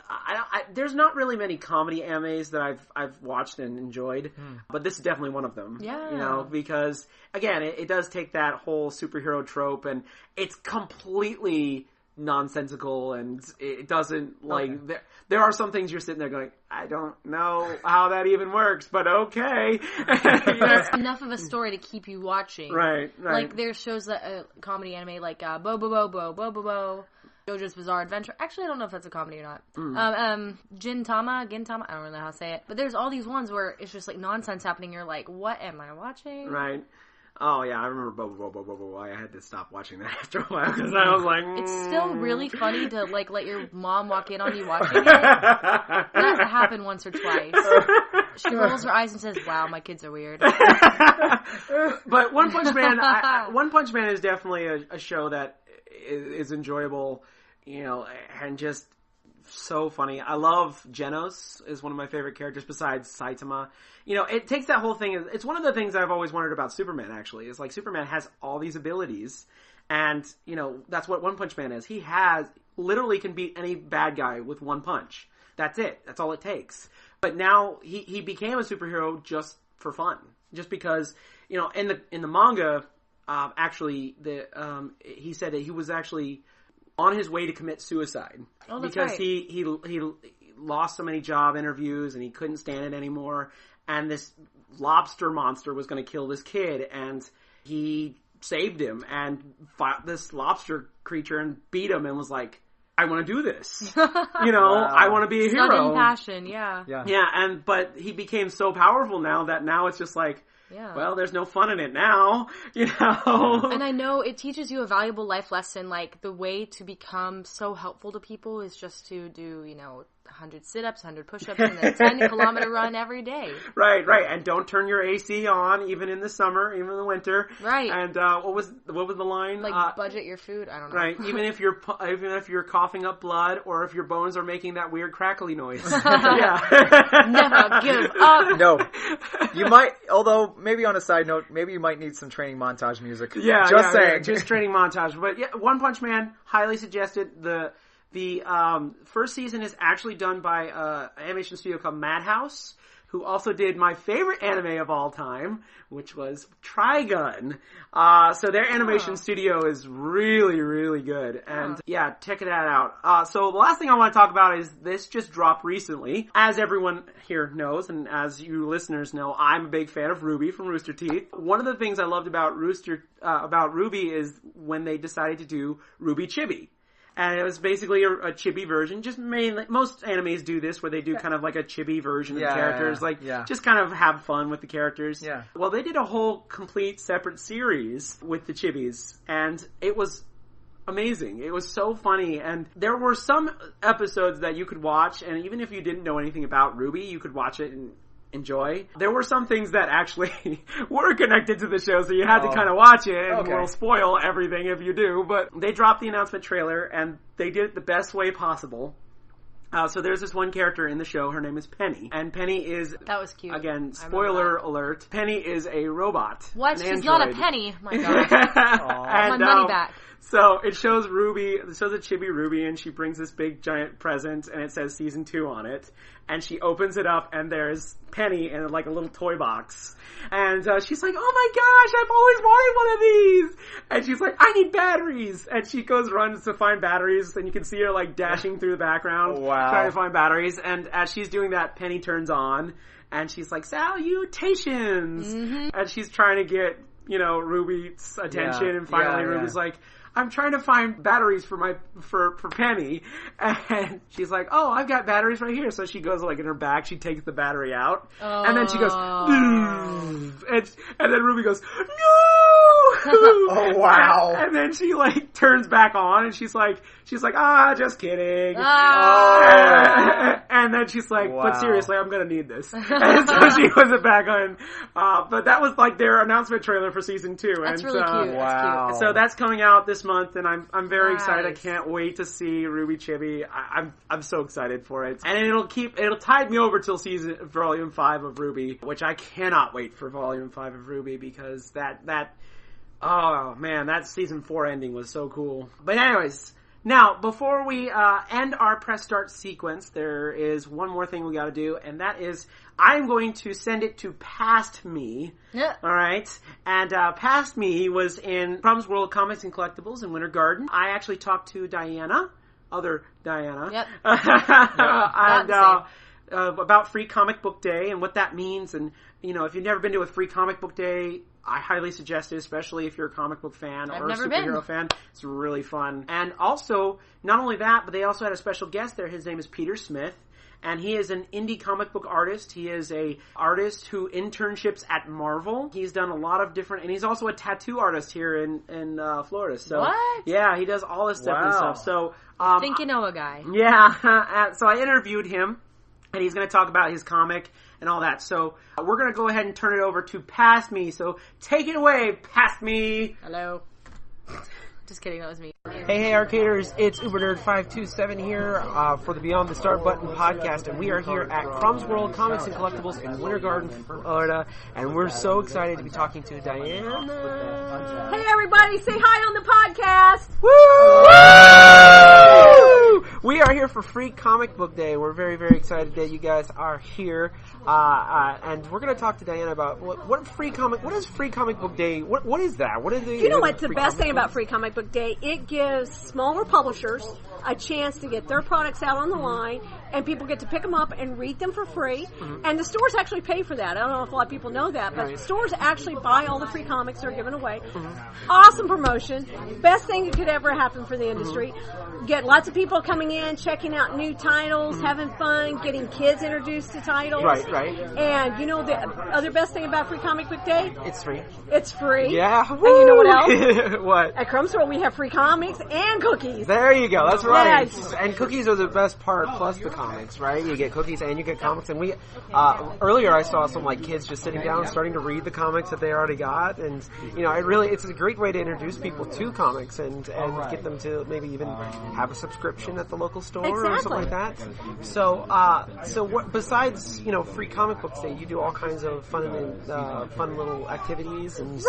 There's not really many comedy animes that I've watched and enjoyed, but this is definitely one of them. Yeah. Because again, it does take that whole superhero trope, and it's completely nonsensical, and it doesn't there are some things you're sitting there going, I don't know how that even works, but okay. It's enough of a story to keep you watching. Right. Like there's shows that comedy anime like Bo Bo Bo Bo Bo Bo, JoJo's Bizarre Adventure. Actually, I don't know if that's a comedy or not. Gintama, I don't really know how to say it. But there's all these ones where it's just like nonsense happening. You're like, what am I watching? Right. Oh yeah, I remember I had to stop watching that after a while because I was like, It's still really funny to like let your mom walk in on you watching it. That happened once or twice. She rolls her eyes and says, "Wow, my kids are weird." But One Punch Man is definitely a show that is enjoyable, and just so funny. I love Genos, is one of my favorite characters besides Saitama. It takes that whole thing. It's one of the things I've always wondered about Superman, actually. Is like Superman has all these abilities, and, that's what One Punch Man is. He literally can beat any bad guy with one punch. That's it. That's all it takes. But now he became a superhero just for fun. Just because, in the manga, actually, he said that he was actually on his way to commit suicide because he lost so many job interviews and he couldn't stand it anymore. And this lobster monster was going to kill this kid, and he saved him and fought this lobster creature and beat him and was like, I want to do this. I want to be a hero. Sudden passion, yeah. But he became so powerful now that now it's just like, well, there's no fun in it now, And I know it teaches you a valuable life lesson, like the way to become so helpful to people is just to do, 100 sit-ups, 100 push-ups, and a 10-kilometer run every day. Right. And don't turn your AC on, even in the summer, even in the winter. Right. And what was the line? Like budget your food. I don't know. Right. Even if you're coughing up blood, or if your bones are making that weird crackly noise. Never give up. No. You might, although maybe on a side note, maybe you might need some training montage music. Just saying. Just training montage. But yeah, One Punch Man, highly suggested. The first season is actually done by an animation studio called Madhouse, who also did my favorite anime of all time, which was Trigun. So their animation studio is really, really good. And check that out. So the last thing I want to talk about is this just dropped recently. As everyone here knows, and as you listeners know, I'm a big fan of Ruby from Rooster Teeth. One of the things I loved about Ruby is when they decided to do Ruby Chibi. And it was basically a chibi version. Just mainly, most animes do this, where they do kind of like a chibi version of the characters. Just kind of have fun with the characters. Yeah. Well, they did a whole complete separate series with the chibis, and it was amazing. It was so funny, and there were some episodes that you could watch, and even if you didn't know anything about Ruby, you could watch it and enjoy. There were some things that actually were connected to the show, so you had to kind of watch it, and we'll spoil everything if you do, but they dropped the announcement trailer, and they did it the best way possible. So there's this one character in the show, her name is Penny, and Penny is... That was cute. Again, spoiler alert, Penny is a robot. What? She's not a penny? My God. My money back. So it shows Ruby, it shows a chibi Ruby, and she brings this big giant present, and it says season 2 on it. And she opens it up, and there's Penny in like a little toy box. And she's like, oh my gosh, I've always wanted one of these! And she's like, I need batteries! And she runs to find batteries, and you can see her like dashing through the background, trying to find batteries. And as she's doing that, Penny turns on, and she's like, salutations! Mm-hmm. And she's trying to get, Ruby's attention, and finally Ruby's like, I'm trying to find batteries for Penny. And she's like, oh, I've got batteries right here. So she goes like in her bag, she takes the battery out. And then she goes, and then Ruby goes, no! Oh, wow. And then she like turns back on and she's like, just kidding. And then she's like, but seriously, I'm gonna need this. And so she puts it back on. But that was like their announcement trailer for season 2. That's and, really cute. Wow. That's cute. So that's coming out this month, and I'm very excited. I can't wait to see Ruby Chibi. I'm so excited for it, and it'll tide me over till volume 5 of Ruby, which I cannot wait for volume 5 of Ruby because that oh man, that season 4 ending was so cool. But anyways. Now, before we end our press start sequence, there is one more thing we got to do, and that is I'm going to send it to Past Me. Yeah. All right, and Past Me was in Krum's World Comics and Collectibles in Winter Garden. I actually talked to Diana, other Diana, Yep. and about Free Comic Book Day and what that means. And if you've never been to a Free Comic Book Day, I highly suggest it, especially if you're a comic book fan or a superhero fan. It's really fun. And also, not only that, but they also had a special guest there. His name is Peter Smith, and he is an indie comic book artist. He is a artist who internships at Marvel. He's done a lot of different, and he's also a tattoo artist here in Florida. So what? Yeah, he does all this stuff and stuff. So I think you know a guy. Yeah. So I interviewed him, and he's going to talk about his comic and all that. So we're going to go ahead and turn it over to Past Me. So take it away, Past Me. Hello. Just kidding, that was me. Hey, Arcaders, it's UberNerd527 here for the Beyond the Start Button podcast, and we are here at Krum's World Comics and Collectibles in Winter Garden, Florida, and we're so excited to be talking to Diana. Hey, everybody, say hi on the podcast. Woo! We are here for Free Comic Book Day. We're very, very excited that you guys are here, and we're going to talk to Diana about what is Free Comic Book Day? What is that? What is the? You know what's the best thing about Free Comic Book Day? It gives smaller publishers a chance to get their products out on the line, and people get to pick them up and read them for free. Mm-hmm. And the stores actually pay for that. I don't know if a lot of people know that, but stores actually buy all the free comics that are given away. Mm-hmm. Awesome promotion. Best thing that could ever happen for the industry. Mm-hmm. Get lots of people coming in, checking out new titles, having fun, getting kids introduced to titles. Right. And you know the other best thing about Free Comic Book Day? It's free. It's free. Yeah. And you know what else? What? At Krum's World we have free comics and cookies. There you go. That's right. Yes. And cookies are the best part, plus the comics, right? You get cookies and you get comics. And we earlier I saw some kids just sitting down, starting to read the comics that they already got, and it's a great way to introduce people to comics and get them to maybe even have a subscription at the local store or something like that. So what besides Free Comic Book Day, you do all kinds of fun little activities and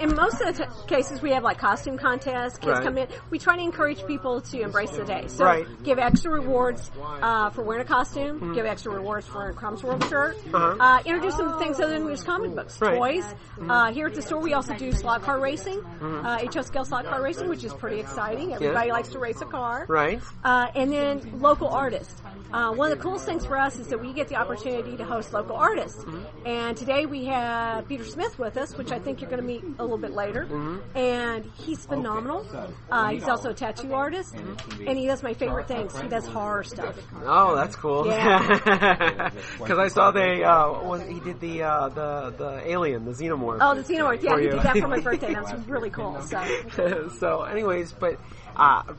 in most of the cases we have costume contests. Kids come in. We try to encourage people to embrace the day. So give extra rewards for wearing a costume. Mm-hmm. Give extra rewards for wearing a Krum's World shirt. Uh-huh. Introduce them to things other than just comic books, toys. Mm-hmm. Here at the store we also do slot car racing, HO scale slot car racing, which is pretty exciting. Everybody likes to race a car. Right. And then local artists. One of the coolest things for us is that we get the opportunity to host local artists. Mm-hmm. And today we have Peter Smith with us, which I think you're going to meet a little bit later. Mm-hmm. And he's phenomenal. He's also a tattoo artist. Mm-hmm. And he does my favorite things. He does horror stuff. Oh, that's cool. Yeah. Because I saw he did the alien, the xenomorph. Oh, the xenomorph. Yeah, he did that for my birthday. That was really cool. So anyways, but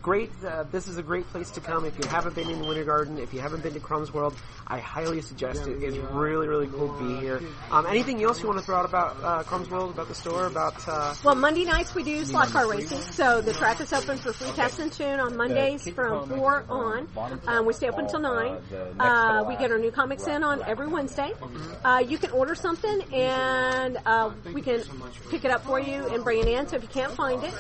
great. This is a great place to come if you haven't been in Winter Garden. If you haven't been to Krum's World, I highly suggest it. It's really, really cool to be here. Anything else you want to throw out about Krum's World, about the store, about? Well, Monday nights we do slot car racing. So the track is open for free test and tune on Mondays from 4 on. We stay open until 9. We get our new comics in on every Wednesday. You can order something and we can pick it up for you and bring it in. So if you can't find it,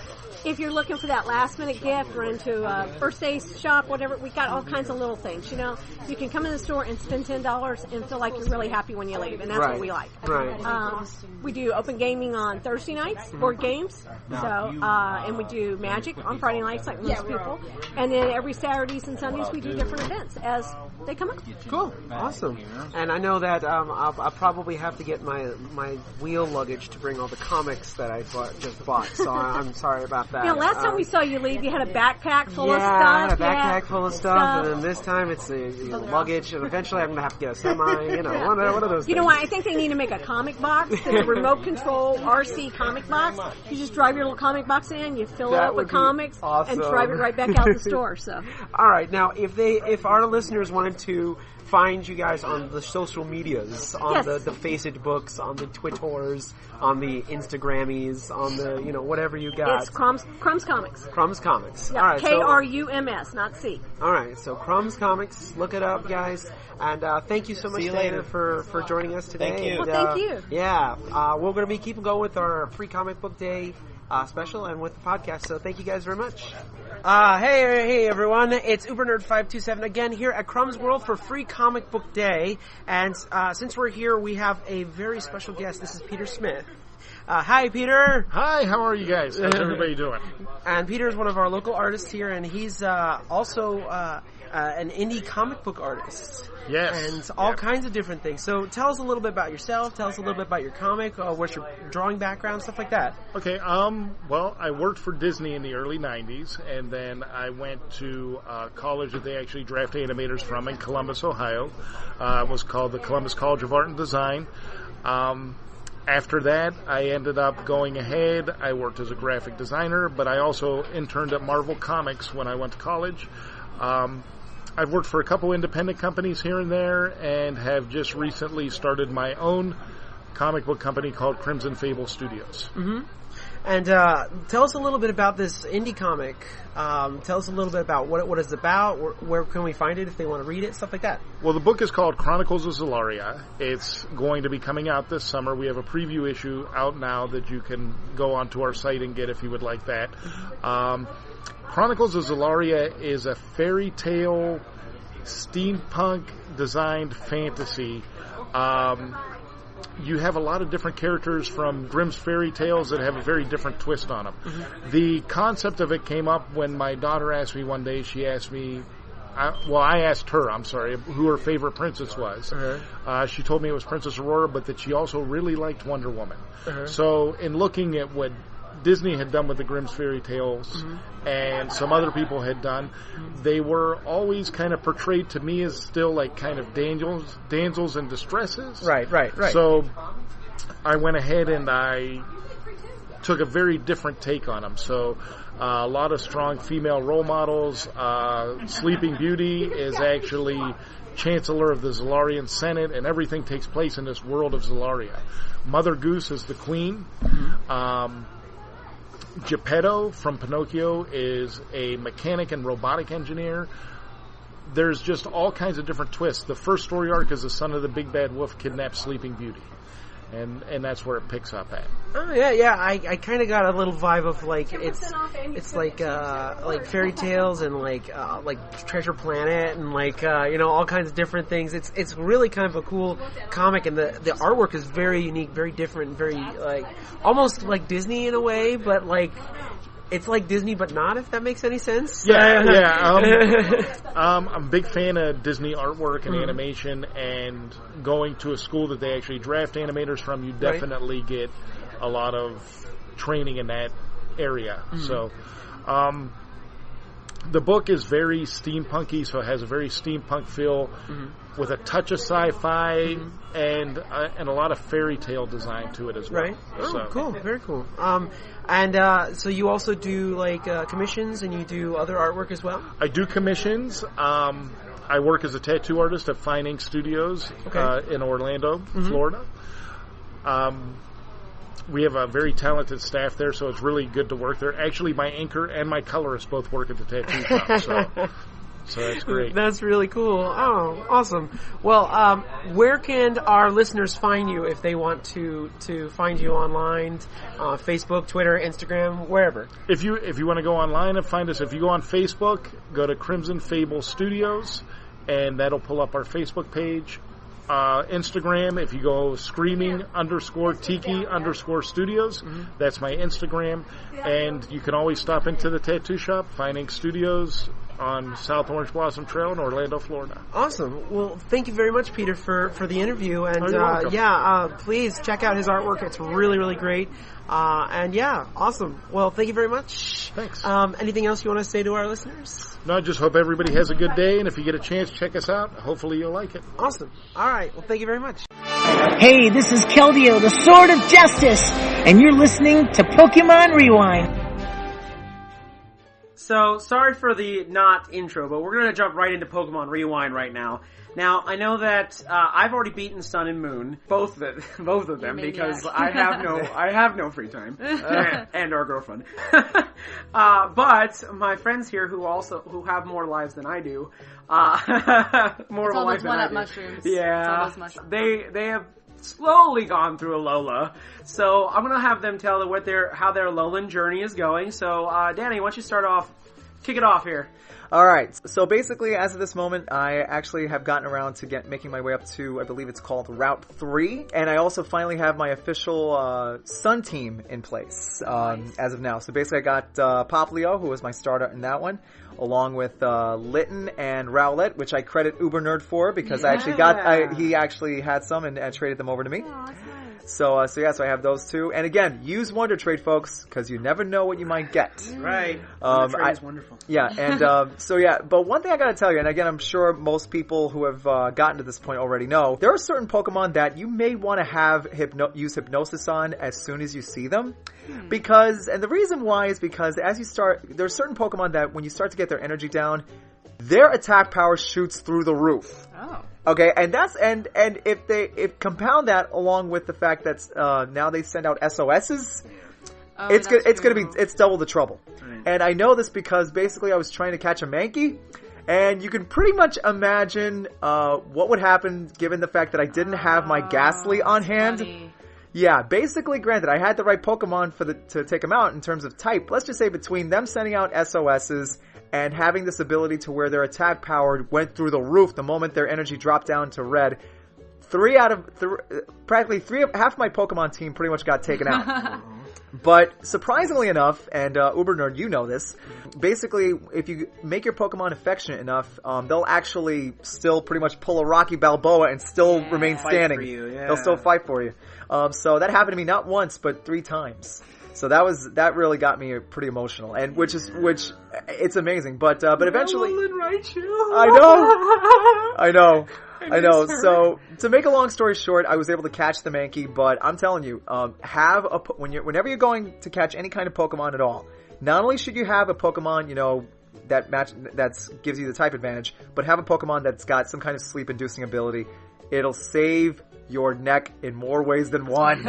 if you're looking for that last minute gift, run into a birthday shop, whatever. We got all kinds of little things. You know, you can come in the store and spend $10 and feel like you're really happy when you leave, and that's what we like. Right. We do open gaming on Thursday nights, board games. So, and we do Magic on Friday nights, like most people. And then every Saturdays and Sundays we do different events as they come up. Cool. Awesome. And I know that I'll probably have to get my wheel luggage to bring all the comics that I just bought. So I'm sorry about that. You know, last time we saw you leave, you had a backpack full of stuff. Yeah, I had a backpack full of stuff, and then this time it's the luggage, and eventually I'm going to have to get a semi, you know, one of those things. You know what? I think they need to make a comic box. It's a remote control RC comic box. You just drive your little comic box in, you fill it up with comics, awesome. and drive it right back out the store. So, all right, now if our listeners wanted to find you guys on the social medias, on the Face-It books, on the Twitters, on the Instagrammies, on the, you know, whatever you got. It's Krum's Comics. Krum's Comics. Yeah, all right, Krums, not C. All right, so Krum's Comics. Look it up, guys. And thank you so much, Diana, for joining us today. Thank you. And, Well, thank you. Yeah, we're going to be keeping going with our free comic book day special and with the podcast. So thank you guys very much. Hey everyone, it's UberNerd527 again here at Krum's World for Free Comic Book Day. And since we're here, we have a very special guest. This is Peter Smith. Hi, Peter. Hi, how are you guys? How's everybody doing? And Peter is one of our local artists here, and he's also an indie comic book artist. Yes. And all kinds of different things. So tell us a little bit about yourself. Tell us a little bit about your comic. What's your drawing background, stuff like that. Okay, well, I worked for Disney in the early 90s, and then I went to college that they actually draft animators from in Columbus, Ohio. It was called the Columbus College of Art and Design. After that, I ended up going ahead. I worked as a graphic designer, but I also interned at Marvel Comics when I went to college. I've worked for a couple independent companies here and there, and have just recently started my own comic book company called Crimson Fable Studios. Mm-hmm. And tell us a little bit about this indie comic. Tell us a little bit about what it's about. Where can we find it if they want to read it, stuff like that. Well, the book is called Chronicles of Zelaria. It's going to be coming out this summer. We have a preview issue out now that you can go onto our site and get if you would like that. Chronicles of Zelaria is a fairy tale, steampunk designed fantasy. You have a lot of different characters from Grimm's fairy tales that have a very different twist on them. Mm-hmm. The concept of it came up when my daughter asked me one day, she asked me, I asked her, who her favorite princess was. Uh-huh. She told me it was Princess Aurora, but that she also really liked Wonder Woman. Uh-huh. So in looking at what Disney had done with the Grimm's fairy tales, mm-hmm. and some other people had done, they were always kind of portrayed to me as still like kind of damsels in distresses. Right. So I went ahead and I took a very different take on them. So a lot of strong female role models. Sleeping Beauty is actually Chancellor of the Zelarian Senate, and everything takes place in this world of Zelaria. Mother Goose is the queen. Mm-hmm. Geppetto from Pinocchio is a mechanic and robotic engineer. There's just all kinds of different twists. The first story arc is the son of the big bad wolf kidnaps Sleeping Beauty. And that's where it picks up at. Oh yeah. I kind of got a little vibe of like it's like fairy tales and like Treasure Planet and like all kinds of different things. It's really kind of a cool comic, and the artwork is very unique, very different, very like almost like Disney in a way, but like it's like Disney but not, if that makes any sense. Yeah. I'm a big fan of Disney artwork and animation, and going to a school that they actually draft animators from, you definitely get a lot of training in that area. So the book is very steampunky, so it has a very steampunk feel with a touch of sci-fi and a lot of fairy tale design to it as well. Right. Oh, cool. Very cool. And so you also do like commissions, and you do other artwork as well? I do commissions. I work as a tattoo artist at Fine Ink Studios in Orlando, Florida. We have a very talented staff there, so it's really good to work there. Actually, my inker and my colorist both work at the tattoo shop. So. So that's great. That's really cool. Oh, awesome. Well, where can our listeners find you if they want to find you online? Facebook, Twitter, Instagram, wherever. If you want to go online and find us, if you go on Facebook, go to Crimson Fable Studios, and that'll pull up our Facebook page. Instagram, if you go screaming_tiki_studios, that's my Instagram. And you can always stop into the tattoo shop, Fine Ink Studios, on South Orange Blossom Trail in Orlando, Florida. Awesome. Well, thank you very much, Peter, for the interview. And you're welcome. please check out his artwork. It's really, really great. Awesome. Well, thank you very much. Thanks. Anything else you want to say to our listeners? No, I just hope everybody has a good day, and if you get a chance, check us out. Hopefully you'll like it. Awesome. All right. Well, thank you very much. Hey, this is Keldeo, the Sword of Justice, and you're listening to Pokemon Rewind. So, sorry for the not intro, but we're going to jump right into Pokemon Rewind right now. Now, I know that I've already beaten Sun and Moon, both of them, because I have no free time and our girlfriend. But my friends here who have more lives than I do, more of a life than I do. Mushrooms. Yeah, they have slowly gone through Alola. So I'm gonna have them tell how their Alolan journey is going. So Danny, why don't you kick it off here? Alright, so basically as of this moment, I actually have gotten around to making my way up to, I believe it's called Route 3, and I also finally have my official Sun team in place as of now. So basically I got Poplio, who was my starter in that one, along with Litten and Rowlet, which I credit Ubernerd for, because I actually he actually had some and traded them over to me. Oh, that's nice. So I have those two. And again, use Wonder Trade, folks, because you never know what you might get. Right. Wonder Trade is wonderful. Yeah, and but one thing I gotta tell you, and again, I'm sure most people who have gotten to this point already know, there are certain Pokemon that you may want to have use Hypnosis on as soon as you see them. And the reason why is because there are certain Pokemon that when you start to get their energy down, their attack power shoots through the roof. Oh. Okay, and if compound that along with the fact that now they send out SOSs, it's double the trouble. Right. And I know this because basically I was trying to catch a Mankey, and you can pretty much imagine what would happen given the fact that I didn't have my Ghastly on hand. Funny. Yeah, basically, granted, I had the right Pokemon to take them out in terms of type. Let's just say between them sending out SOSs and having this ability to where their attack power went through the roof the moment their energy dropped down to red, practically half my Pokemon team pretty much got taken out. But surprisingly enough, and Ubernerd, you know this, basically, if you make your Pokemon affectionate enough, they'll actually still pretty much pull a Rocky Balboa and still remain standing. Fight for you, yeah. They'll still fight for you. So that happened to me not once, but 3 times. So that really got me pretty emotional, and which it's amazing. But eventually, I know. So to make a long story short, I was able to catch the Mankey, but I'm telling you, whenever you're going to catch any kind of Pokemon at all, not only should you have a Pokemon, that gives you the type advantage, but have a Pokemon that's got some kind of sleep-inducing ability. It'll save your neck in more ways than one.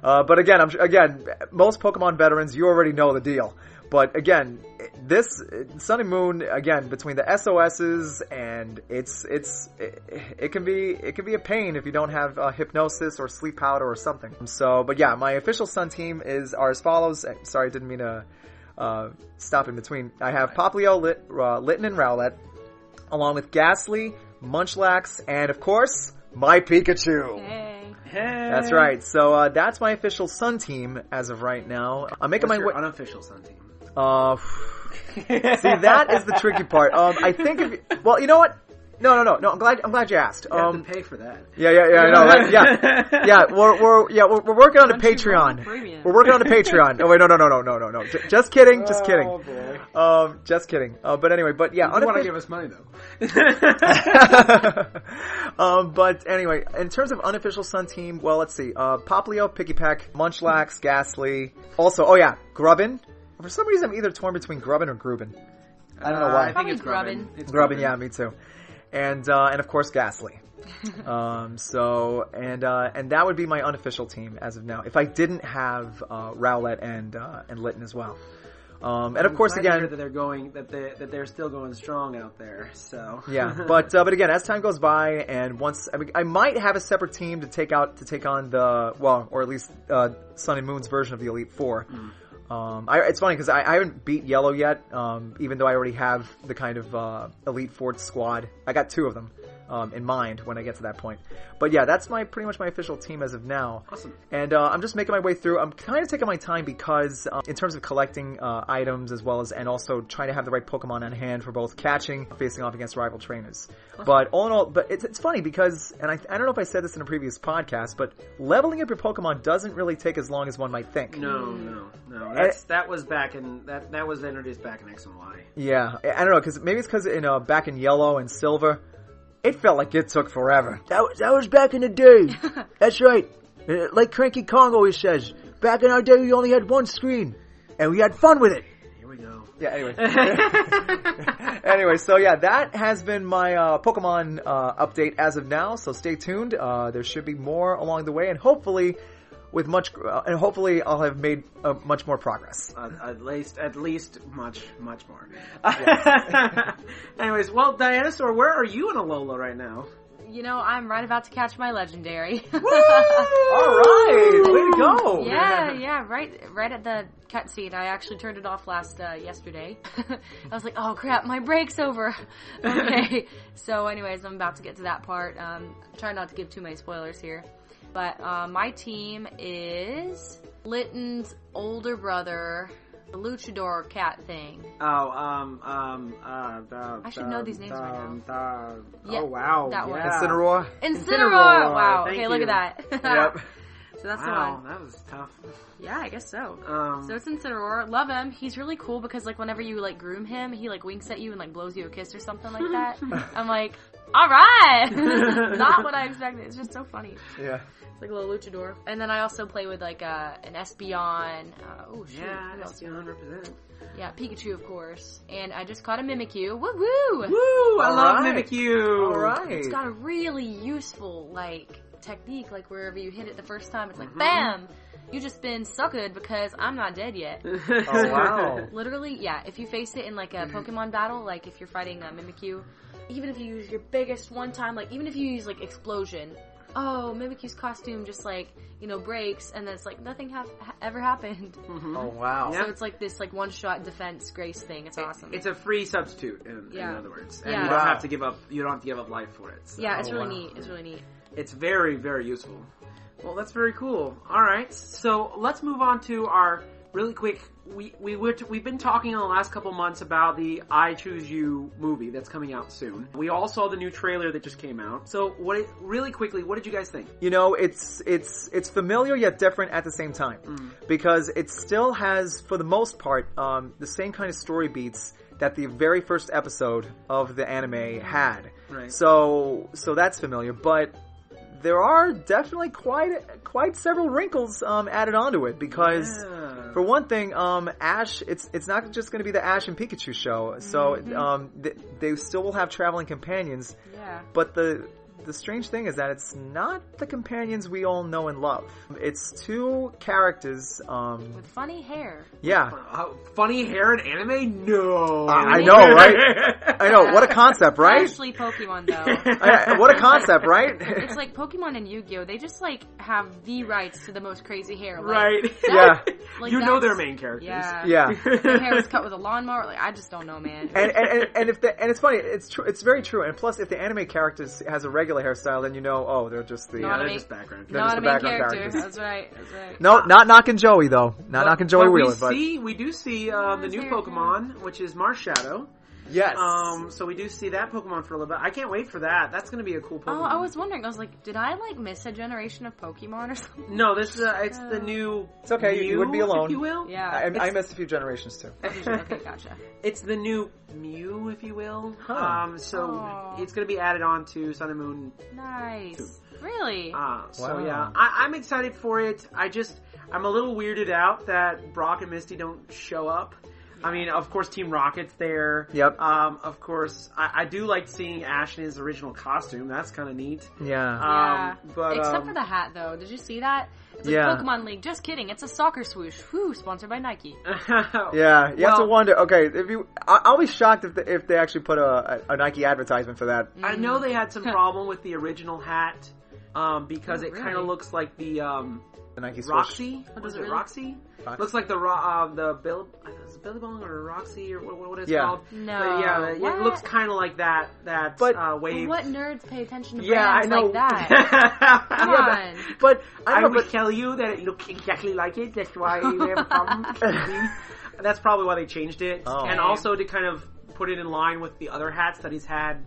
But again, most Pokemon veterans, you already know the deal. But again, this Sun and Moon, again, between the SOSs and it can be a pain if you don't have Hypnosis or Sleep Powder or something. So, but yeah, my official Sun team are as follows. Sorry, I didn't mean to stop in between. I have Poplio, Litten, and Rowlet, along with Ghastly, Munchlax, and of course, my Pikachu. Hey. That's right. So that's my official Sun team as of right now. I'm making What's your unofficial Sun team? See, that is the tricky part. I think you know what? No. I'm glad you asked. You have to pay for that. Yeah, I know, right? Yeah. We're working on a Patreon. We're working on a Patreon. Oh wait, no. Just kidding. Oh, boy. Just kidding. But anyway, you want to give us money though. But anyway, in terms of unofficial Sun team, well, let's see. Poplio, Pikipek, Munchlax, Ghastly. Also, Grubbin. For some reason, I'm either torn between Grubbin or Grubin. I don't know why. I think it's Grubbin. Grubbin, yeah, me too. And of course Ghastly. And that would be my unofficial team as of now. If I didn't have Rowlet and Litten as well. And of course, glad to again, hear that they're going that they're still going strong out there. So yeah, but again, as time goes by, and once I might have a separate team to take on the or at least Sun and Moon's version of the Elite Four. It's funny because I haven't beat Yellow yet, even though I already have the kind of Elite Four squad. I got 2 of them in mind when I get to that point. But yeah, that's pretty much my official team as of now. Awesome. And I'm just making my way through. I'm kind of taking my time because in terms of collecting items as well as and also trying to have the right Pokemon on hand for both catching, facing off against rival trainers. Awesome. But all in all, it's funny because, and I don't know if I said this in a previous podcast, but leveling up your Pokemon doesn't really take as long as one might think. No. That was introduced back in X and Y. Yeah, I don't know, because maybe it's because back in Yellow and Silver, it felt like it took forever. That was back in the day. That's right. Like Cranky Kong always says, back in our day we only had one screen, and we had fun with it. Here we go. Yeah, anyway. Anyway, so yeah, that has been my Pokemon update as of now, so stay tuned. There should be more along the way, and hopefully I'll have made much more progress. At least much more. Yes. Anyways, well, Diana-saur, where are you in Alola right now? I'm right about to catch my legendary. Woo! All right, way to go! Yeah, right at the cutscene. I actually turned it off yesterday. I was like, oh crap, my break's over. Okay, so anyways, I'm about to get to that part. Try not to give too many spoilers here. But my team is Litton's older brother, the luchador cat thing. I should know these names right now. Yeah, oh wow, that one. Incineroar. Incineroar. Wow. Thank Okay, you. look at that. Yep. So that's the Wow, one. that was tough. Yeah, I guess so. So it's Incineroar. Love him. He's really cool because whenever you groom him, he winks at you and blows you a kiss or something like that. I'm like, all right. Not what I expected. It's just so funny. Yeah. It's like a little luchador. And then I also play with an Espeon. Yeah, Espeon represent. Yeah, Pikachu, of course. And I just caught a Mimikyu. Woo! Woo! I love right. Mimikyu. All right. It's got a really useful, technique. Wherever you hit it the first time, it's bam! You just been suckered because I'm not dead yet. Oh, wow. Literally, yeah. If you face it in, a Pokemon battle, if you're fighting Mimikyu, even if you use your biggest one time, even if you use, Explosion, Mimikyu's costume just, breaks, and then it's nothing ever happened. Mm-hmm. Oh, wow. So it's this, one-shot defense grace thing. It's awesome. It's a free substitute, in other words. And Yeah. you don't have to give up life for it. So. Yeah, it's really neat. It's really neat. It's very, very useful. Well, that's very cool. All right, so let's move on to our really quick. We've been talking in the last couple months about the I Choose You movie that's coming out soon. We all saw the new trailer that just came out. So, really quickly, what did you guys think? It's familiar yet different at the same time because it still has, for the most part, the same kind of story beats that the very first episode of the anime had. Right. So that's familiar, but there are definitely quite several wrinkles added onto it because, for one thing, Ash, it's not just going to be the Ash and Pikachu show. So they still will have traveling companions. Yeah. But the strange thing is that it's not the companions we all know and love. It's 2 characters with funny hair. Yeah. Funny hair in anime? No. I know, right? I know. What a concept, right? Especially Pokemon, though. What a concept, right? It's like Pokemon and Yu-Gi-Oh! They just have the rights to the most crazy hair. Right. Yeah. Their main characters. Yeah. Their hair is cut with a lawnmower. I just don't know, man. And it's funny. It's true. It's very true. And plus, if the anime character has a regular hairstyle, then they're just the they're just background. They're just the background characters. That's right. No, not knocking Joey though. Not knocking Joey Wheeler. We do see the new Pokemon, which is Marshadow. Yes. So we do see that Pokemon for a little bit. I can't wait for that. That's going to be a cool Pokemon. Oh, I was wondering. I was like, did I miss a generation of Pokemon or something? No, this is it's the new. It's okay. Mew, you wouldn't be alone. if you will. Yeah. I missed a few generations too. Okay, gotcha. It's the new Mew, if you will. Huh. So it's going to be added on to Sun and Moon. Nice. 2. Really? So Wow. yeah, I'm excited for it. I'm a little weirded out that Brock and Misty don't show up. I mean, of course, Team Rocket's there. Yep. Of course, I do like seeing Ash in his original costume. That's kind of neat. Yeah. But except for the hat, though. Did you see that? It's like Pokemon League. Just kidding. It's a soccer swoosh. Whew, sponsored by Nike. Yeah, you have to wonder. Okay, I'll be shocked if they actually put a Nike advertisement for that. I know they had some problem with the original hat because it really? kind of looks like the Nike swoosh. Roxy. What is it? really? Roxy? Roxy? Looks like the Billy Bong or Roxy or what it's Yeah. called. No. But yeah, it looks kind of like that wave. What nerds pay attention to Yeah, I brands know. like that? Come on. But I will tell you that it looks exactly like it. That's why we have a problem. That's probably why they changed it. Oh. And also to kind of put it in line with the other hats that he's had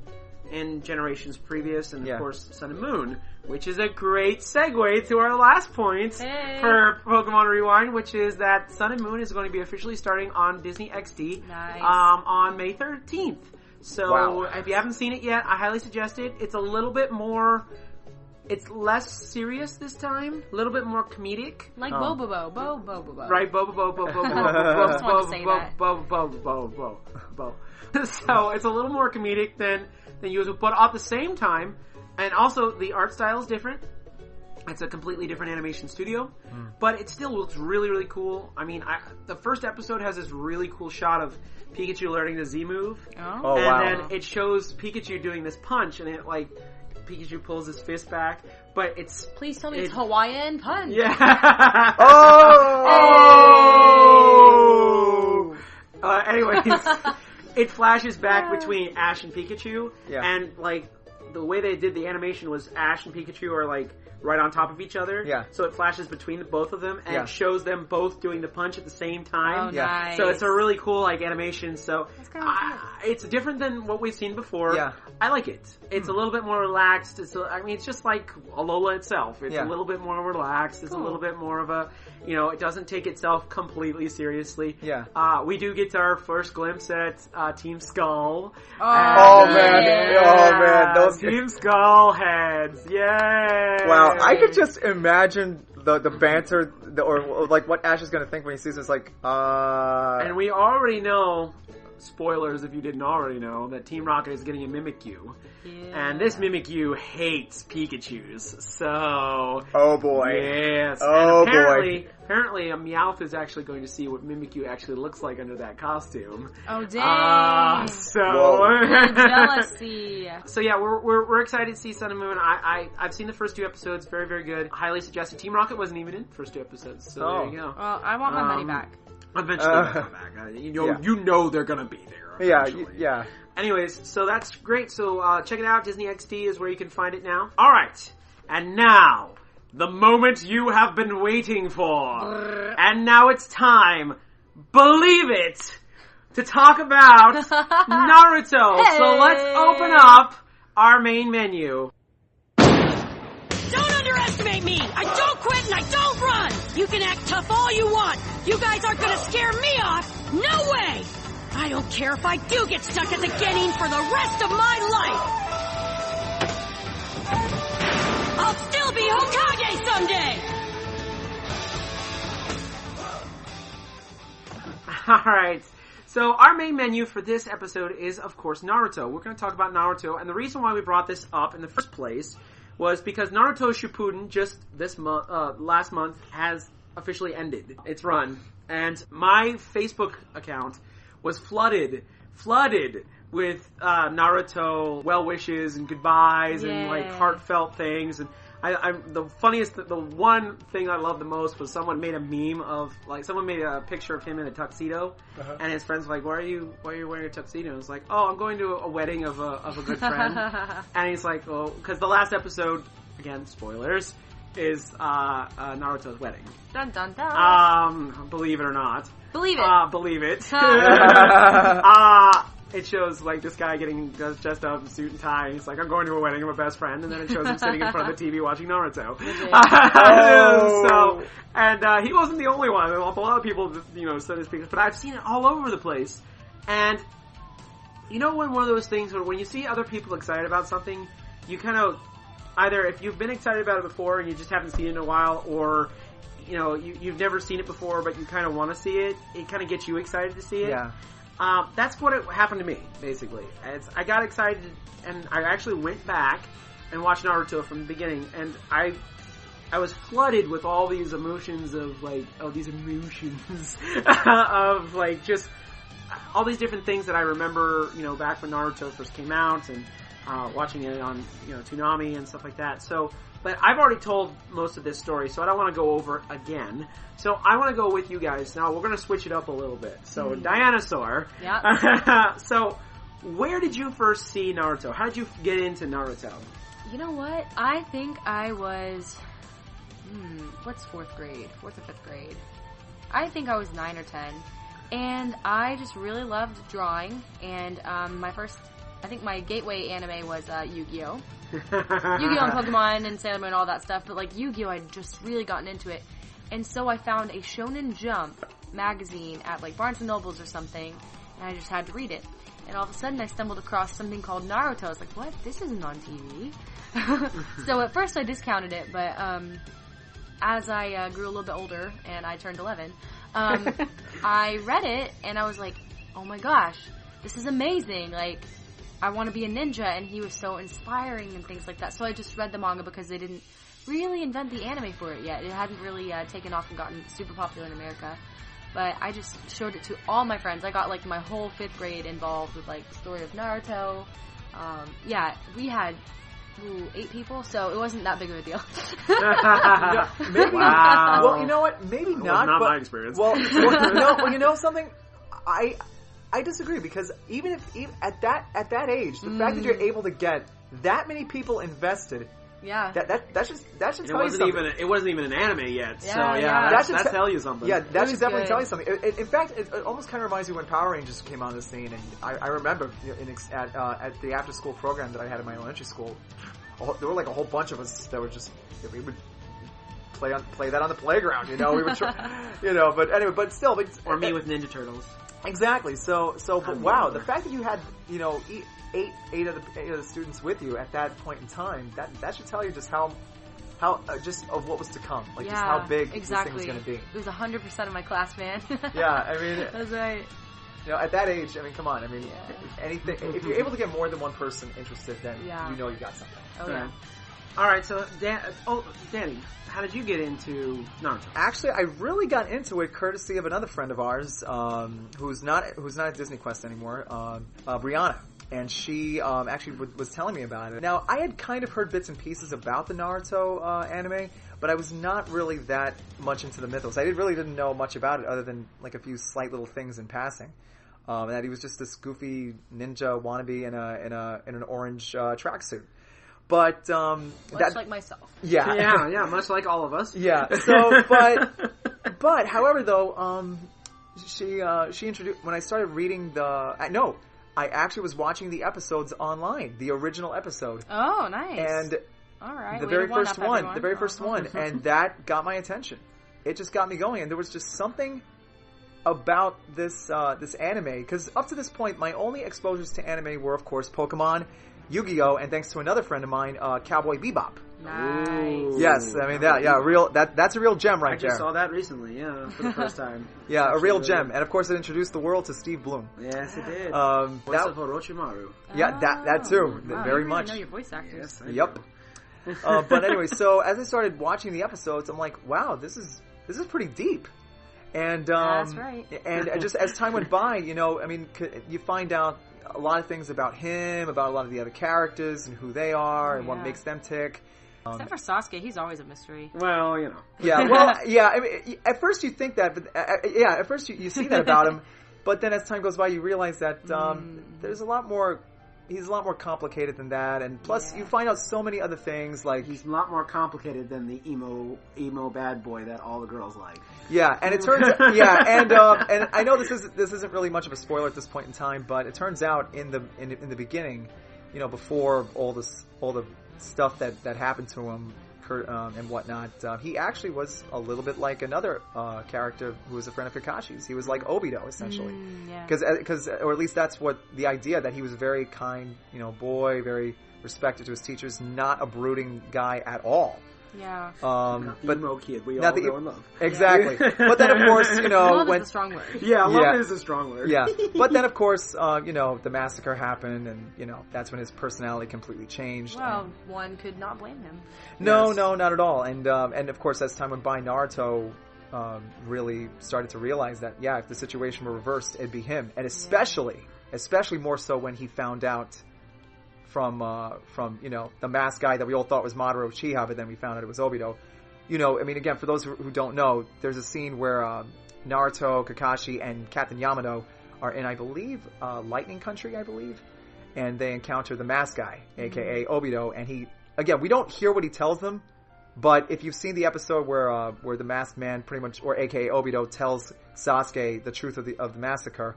in generations previous, and of course Sun and Moon, which is a great segue to our last point for Pokemon Rewind, which is that Sun and Moon is going to be officially starting on Disney XD on May 13th. So if you haven't seen it yet, I highly suggest it. It's a little bit more... It's less serious this time, a little bit more comedic. Like Bobobo. Bobobo. Right, Bobobo. So it's a little more comedic than usual, but at the same time, and also the art style is different. It's a completely different animation studio, but it still looks really, really cool. I mean, the first episode has this really cool shot of Pikachu learning the Z move, and then it shows Pikachu doing this punch, and it like... Pikachu pulls his fist back, but it's... Please tell me it's Hawaiian punch. Yeah. Anyways, it flashes back between Ash and Pikachu, and like the way they did the animation was Ash and Pikachu are like right on top of each other. Yeah. So it flashes between both of them, and it shows them both doing the punch at the same time. Oh, nice. So it's a really cool like animation. So it's different than what we've seen before. Yeah. I like it. It's a little bit more relaxed. It's just like Alola itself. It's a little bit more relaxed. It's a little bit more of a, it doesn't take itself completely seriously. Yeah. We do get our first glimpse at Team Skull. Oh man, those Team Skull heads. Yay! Wow, I could just imagine the banter, or like what Ash is going to think when he sees this. Like, And we already know. Spoilers if you didn't already know, that Team Rocket is getting a Mimikyu. Yeah. And this Mimikyu hates Pikachus, so... Oh boy. Yes. Oh and apparently a Meowth is actually going to see what Mimikyu actually looks like under that costume. Oh dang! Jealousy. So yeah, we're excited to see Sun and Moon. I've seen the first 2 episodes, very, very good. Highly suggested. Team Rocket wasn't even in the first 2 episodes, so there you go. Well, I want my money back. Eventually they'll come back. You know they're gonna be there. Eventually. Yeah. Anyways, so that's great. So check it out. Disney XD is where you can find it now. All right, and now the moment you have been waiting for, and now it's time. Believe it, to talk about Naruto. Hey. So let's open up our main menu. Don't underestimate me! I don't quit and I don't run! You can act tough all you want! You guys aren't gonna scare me off! No way! I don't care if I do get stuck at the Genin for the rest of my life! I'll still be Hokage someday! Alright, so our main menu for this episode is, of course, Naruto. We're going to talk about Naruto, and the reason why we brought this up in the first place was because Naruto Shippuden just this month, last month, has officially ended its run, and my Facebook account was flooded with Naruto well wishes and goodbyes and like heartfelt things. And the one thing I loved the most was someone made a meme of someone made a picture of him in a tuxedo, and his friends were like, "Why are you wearing a tuxedo?" And it's like, "Oh, I'm going to a wedding of a good friend." And he's like, "Oh, because the last episode, again, spoilers, is Naruto's wedding." Dun dun dun. Believe it or not. Believe it. Believe it. It shows this guy getting dressed up in suit and tie. He's like, I'm going to a wedding of a best friend, and then it shows him sitting in front of the TV watching Naruto. He wasn't the only one. A lot of people, said his pictures, but I've seen it all over the place. And when one of those things where when you see other people excited about something, you kind of either if you've been excited about it before and you just haven't seen it in a while, or you've never seen it before, but you kind of want to see it. It kind of gets you excited to see it. Yeah. That's what it happened to me, basically. I got excited, and I actually went back and watched Naruto from the beginning, and I was flooded with all these emotions of just all these different things that I remember, back when Naruto first came out, and watching it on, Toonami and stuff like that. So, but I've already told most of this story, so I don't want to go over it again. So I want to go with you guys. Now we're going to switch it up a little bit. So Diana-saur. Yeah. So where did you first see Naruto? How did you get into Naruto? You know what? I think I was... what's 4th grade? 4th or 5th grade? I think I was 9 or 10. And I just really loved drawing. And my gateway anime was Yu-Gi-Oh! Yu-Gi-Oh! And Pokemon and Sailor Moon and all that stuff. But like Yu-Gi-Oh! I'd just really gotten into it. And so I found a Shonen Jump magazine at like Barnes & Nobles or something. And I just had to read it. And all of a sudden I stumbled across something called Naruto. I was like, what? This isn't on TV. So at first I discounted it, but as I grew a little bit older and I turned 11, I read it and I was like, oh my gosh, this is amazing. Like, I want to be a ninja, and he was so inspiring and things like that. So I just read the manga because they didn't really invent the anime for it yet. It hadn't really taken off and gotten super popular in America. But I just showed it to all my friends. I got like my whole 5th grade involved with like the story of Naruto. We had 8 people, so it wasn't that big of a deal. Maybe. Wow. Well, you know what? Maybe not. Not but, my experience. Well, you know something? I disagree, because even at that age, the fact that you're able to get that many people invested. Yeah. That should tell you something. It wasn't even an anime yet. Yeah, so yeah. that tell you something. Yeah, that should definitely good. tell you something. In fact, it almost kind of reminds me when Power Rangers came on the scene, and I remember at the after school program that I had in my elementary school, there were like a whole bunch of us that were just, we would play that on the playground. We would try, but anyway, but still, Or me with Ninja Turtles. Exactly. But wow, the fact that you had eight of the students with you at that point in time, that should tell you just how just of what was to come, like just how big this thing was going to be. It was 100% of my class, man. Yeah, I mean, that's right. At that age, I mean, come on, I mean, anything. If you're able to get more than one person interested, then you got something. Oh yeah. All right, so Danny, how did you get into Naruto? Actually, I really got into it courtesy of another friend of ours, who's not at Disney Quest anymore, Brianna. And she actually was telling me about it. Now, I had kind of heard bits and pieces about the Naruto anime, but I was not really that much into the mythos. I really didn't know much about it other than like a few slight little things in passing. That he was just this goofy ninja wannabe in an orange tracksuit. But much like myself. Yeah, much like all of us. Yeah. So, but however, though, she introduced when I started reading I actually was watching the episodes online, the original episode. Oh, nice. And all right, the very first one, and that got my attention. It just got me going, and there was just something about this anime, because up to this point, my only exposures to anime were, of course, Pokemon, Yu-Gi-Oh, and thanks to another friend of mine, Cowboy Bebop. Nice. Yes, I mean that's a real gem right there. I just saw that recently, for the first time. Yeah, a real gem, and of course it introduced the world to Steve Bloom. Yes, it did. Voice of Orochimaru. Yeah, that too, wow, very you much. Really know your voice actors. Yes, Yep. But anyway, so as I started watching the episodes, I'm like, wow, this is pretty deep. And that's right. And just as time went by, I mean, you find out a lot of things about him, about a lot of the other characters and who they are and what makes them tick. Except for Sasuke, he's always a mystery. Well, Yeah, well, yeah. I mean, at first you think that, but at first you see that about him, but then as time goes by, you realize that there's a lot more. He's a lot more complicated than that, and plus you find out so many other things. Like he's a lot more complicated than the emo bad boy that all the girls like. Yeah, and it turns and I know this isn't really much of a spoiler at this point in time, but it turns out in the beginning, before all the stuff that happened to him and whatnot, he actually was a little bit like another character who was a friend of Kakashi's. He was like Obito essentially, because or at least that's what the idea, that he was a very kind boy, very respected to his teachers, not a brooding guy at all. Yeah. Not the emo kid we all not the- know and love. Exactly. But then, of course, Love when is a strong word. Yeah, love Yeah. is a strong word. yeah, but then of course, the massacre happened, and that's when his personality completely changed. Well, one could not blame him. No, Yes. no, not at all. And of course, as time went by, Naruto really started to realize that if the situation were reversed, it'd be him, and especially more so when he found out from the masked guy that we all thought was Madara Uchiha, but then we found out it was Obito. Again, for those who don't know, there's a scene where Naruto, Kakashi, and Captain Yamato are in, I believe, Lightning Country, and they encounter the masked guy, aka Obito, and we don't hear what he tells them, but if you've seen the episode where the masked man pretty much, or aka Obito, tells Sasuke the truth of the massacre,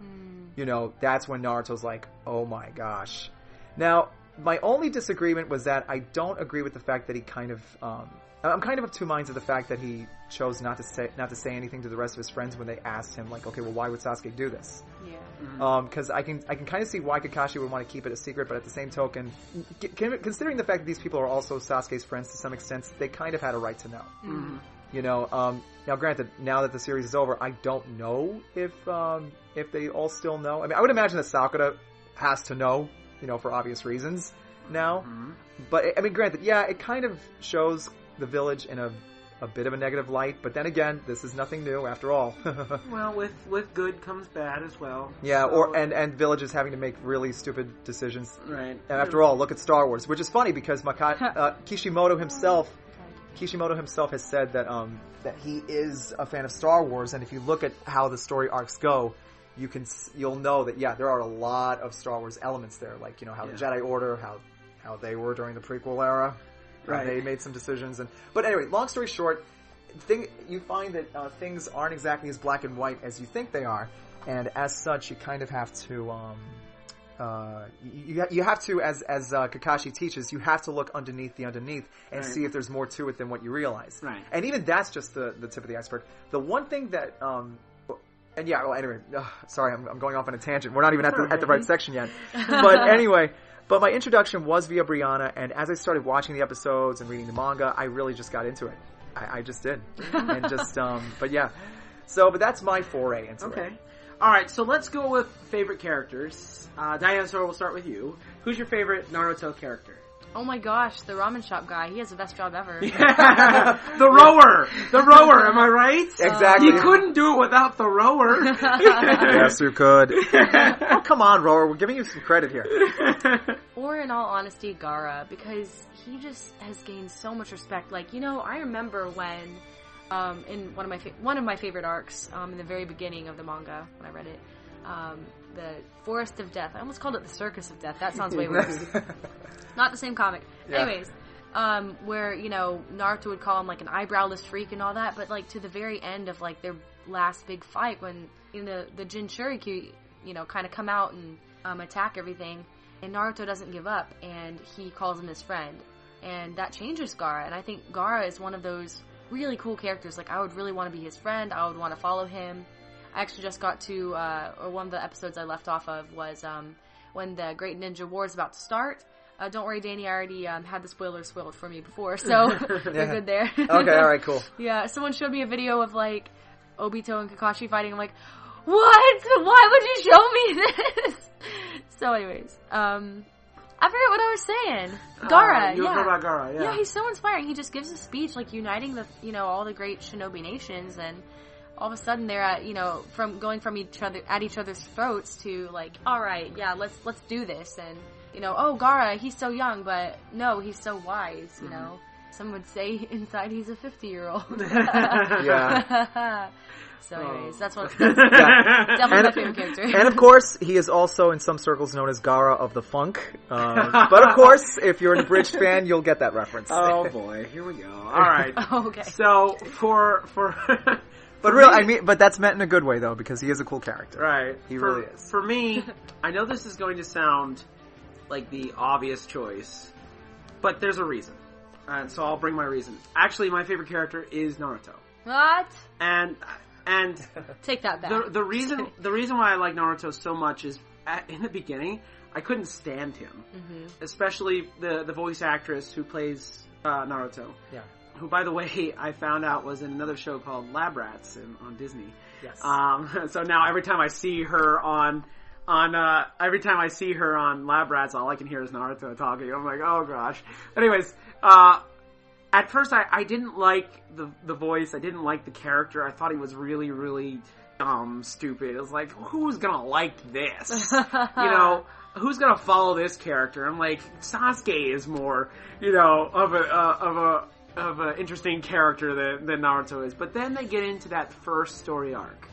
that's when Naruto's like, oh my gosh. Now, my only disagreement was that I don't agree with the fact that he I'm kind of two minds of the fact that he chose not to say anything to the rest of his friends when they asked him, like, okay, well, why would Sasuke do this? Yeah. Because I can kind of see why Kakashi would want to keep it a secret, but at the same token, considering the fact that these people are also Sasuke's friends to some extent, they kind of had a right to know. Mm-hmm. Now granted, now that the series is over, I don't know if they all still know. I would imagine that Sakura has to know, for obvious reasons now. Mm-hmm. But, granted, it kind of shows the village in a bit of a negative light, but then again, this is nothing new after all. Well, with good comes bad as well. Yeah, so, and villages having to make really stupid decisions. Right. And after all, look at Star Wars, which is funny because Kishimoto himself has said that he is a fan of Star Wars, and if you look at how the story arcs go, you'll know that there are a lot of Star Wars elements there, like how the Jedi Order, how they were during the prequel era. Right. They made some decisions, but anyway, long story short, you find that things aren't exactly as black and white as you think they are, and as such, you kind of have to, you have to, as Kakashi teaches, you have to look underneath and see if there's more to it than what you realize. Right. And even that's just the tip of the iceberg. The one thing that, anyway, sorry, I'm going off on a tangent. We're not even at the right section yet. But anyway. But my introduction was via Brianna, and as I started watching the episodes and reading the manga, I really just got into it. I just did. And just, but yeah. But that's my foray into it. Okay. Alright, so let's go with favorite characters. Diana-saur, we'll start with you. Who's your favorite Naruto character? Oh my gosh, the ramen shop guy. He has the best job ever. The rower! The rower, am I right? Exactly. You couldn't do it without the rower. Yes, you could. Oh, come on, rower. We're giving you some credit here. Or, in all honesty, Gaara, because he just has gained so much respect. Like, I remember when, in one of my favorite arcs, in the very beginning of the manga, when I read it, the Forest of Death. I almost called it the Circus of Death. That sounds way worse. Not the same comic. Yeah. Anyways, where, Naruto would call him, like, an eyebrowless freak and all that, but, like, to the very end of, like, their last big fight, when, the Jinchuriki, kind of come out and attack everything, and Naruto doesn't give up, and he calls him his friend. And that changes Gaara, and I think Gaara is one of those really cool characters. Like, I would really want to be his friend. I would want to follow him. I actually just got to, or one of the episodes I left off of was when the Great Ninja War is about to start. Don't worry, Danny, I already had the spoilers spoiled for me before, so you're good there. Okay, alright, cool. Yeah, someone showed me a video of, like, Obito and Kakashi fighting. I'm like, what? Why would you show me this? So anyways, I forget what I was saying. Gaara, you were talking about Gaara, yeah. Yeah, he's so inspiring. He just gives a speech, like, uniting the, all the great shinobi nations, and all of a sudden they're at, from going from each other's throats to, like, alright, yeah, let's do this, and, oh, Gaara, he's so young, but no, he's so wise, Some would say inside he's a 50-year-old. Yeah. So anyways, that's definitely my favorite character. And of course, he is also in some circles known as Gaara of the Funk. But of course, if you're an abridged fan, you'll get that reference. Oh boy, here we go. Alright. Okay. So, for but that's meant in a good way though, because he is a cool character. Right. He really is. For me, I know this is going to sound like the obvious choice, but there's a reason. And so I'll bring my reason. Actually, my favorite character is Naruto. What? And take that back. The reason why I like Naruto so much is in the beginning I couldn't stand him, especially the voice actress who plays Naruto. Yeah. who, by the way, I found out was in another show called Lab Rats on Disney. Yes. So now every time I see her on Lab Rats, all I can hear is Naruto talking. I'm like, oh gosh. Anyways, at first I didn't like the voice. I didn't like the character. I thought he was really, really stupid. It was like, who's gonna like this? Who's gonna follow this character? I'm like, Sasuke is more, of a interesting character than Naruto is. But then they get into that first story arc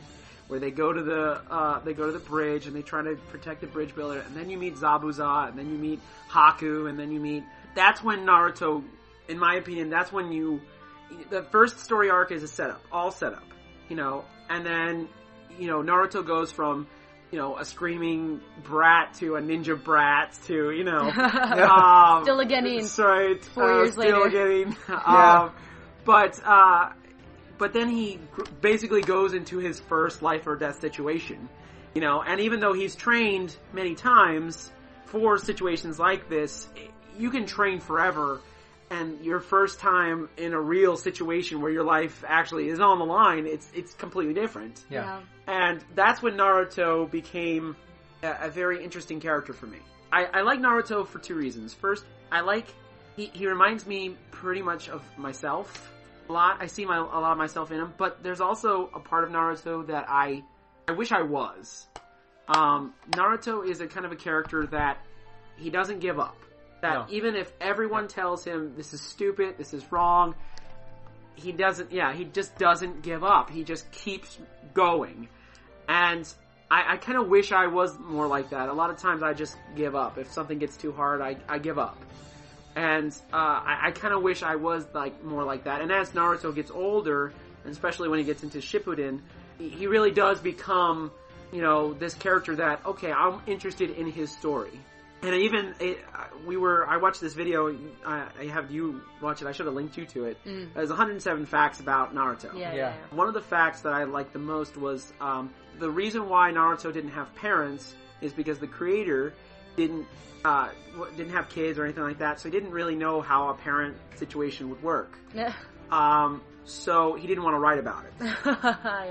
where they go to the bridge and they try to protect the bridge builder, and then you meet Zabuza, and then you meet Haku, and then that's when Naruto, in my opinion, the first story arc is a setup, all setup, and then, Naruto goes from, a screaming brat to a ninja brat to, still a genin. Right. 4 years later. Still a genin. But then he basically goes into his first life or death situation, and even though he's trained many times for situations like this, you can train forever, and your first time in a real situation where your life actually is on the line, it's completely different. Yeah. And that's when Naruto became a very interesting character for me. I like Naruto for two reasons. First, he reminds me pretty much of myself a lot. I see a lot of myself in him, but there's also a part of Naruto that I wish I was. Naruto is a kind of a character that he doesn't give up. That even if everyone tells him this is stupid, this is wrong, he just doesn't give up. He just keeps going. And I kind of wish I was more like that. A lot of times I just give up. If something gets too hard, I give up. And I kind of wish I was more like that. And as Naruto gets older, and especially when he gets into Shippuden, he really does become, this character that, okay, I'm interested in his story. And I watched this video, I have you watch it, I should have linked you to it. There's 107 facts about Naruto. Yeah. One of the facts that I liked the most was, the reason why Naruto didn't have parents is because the creator didn't have kids or anything like that, so he didn't really know how a parent situation would work. So he didn't want to write about it.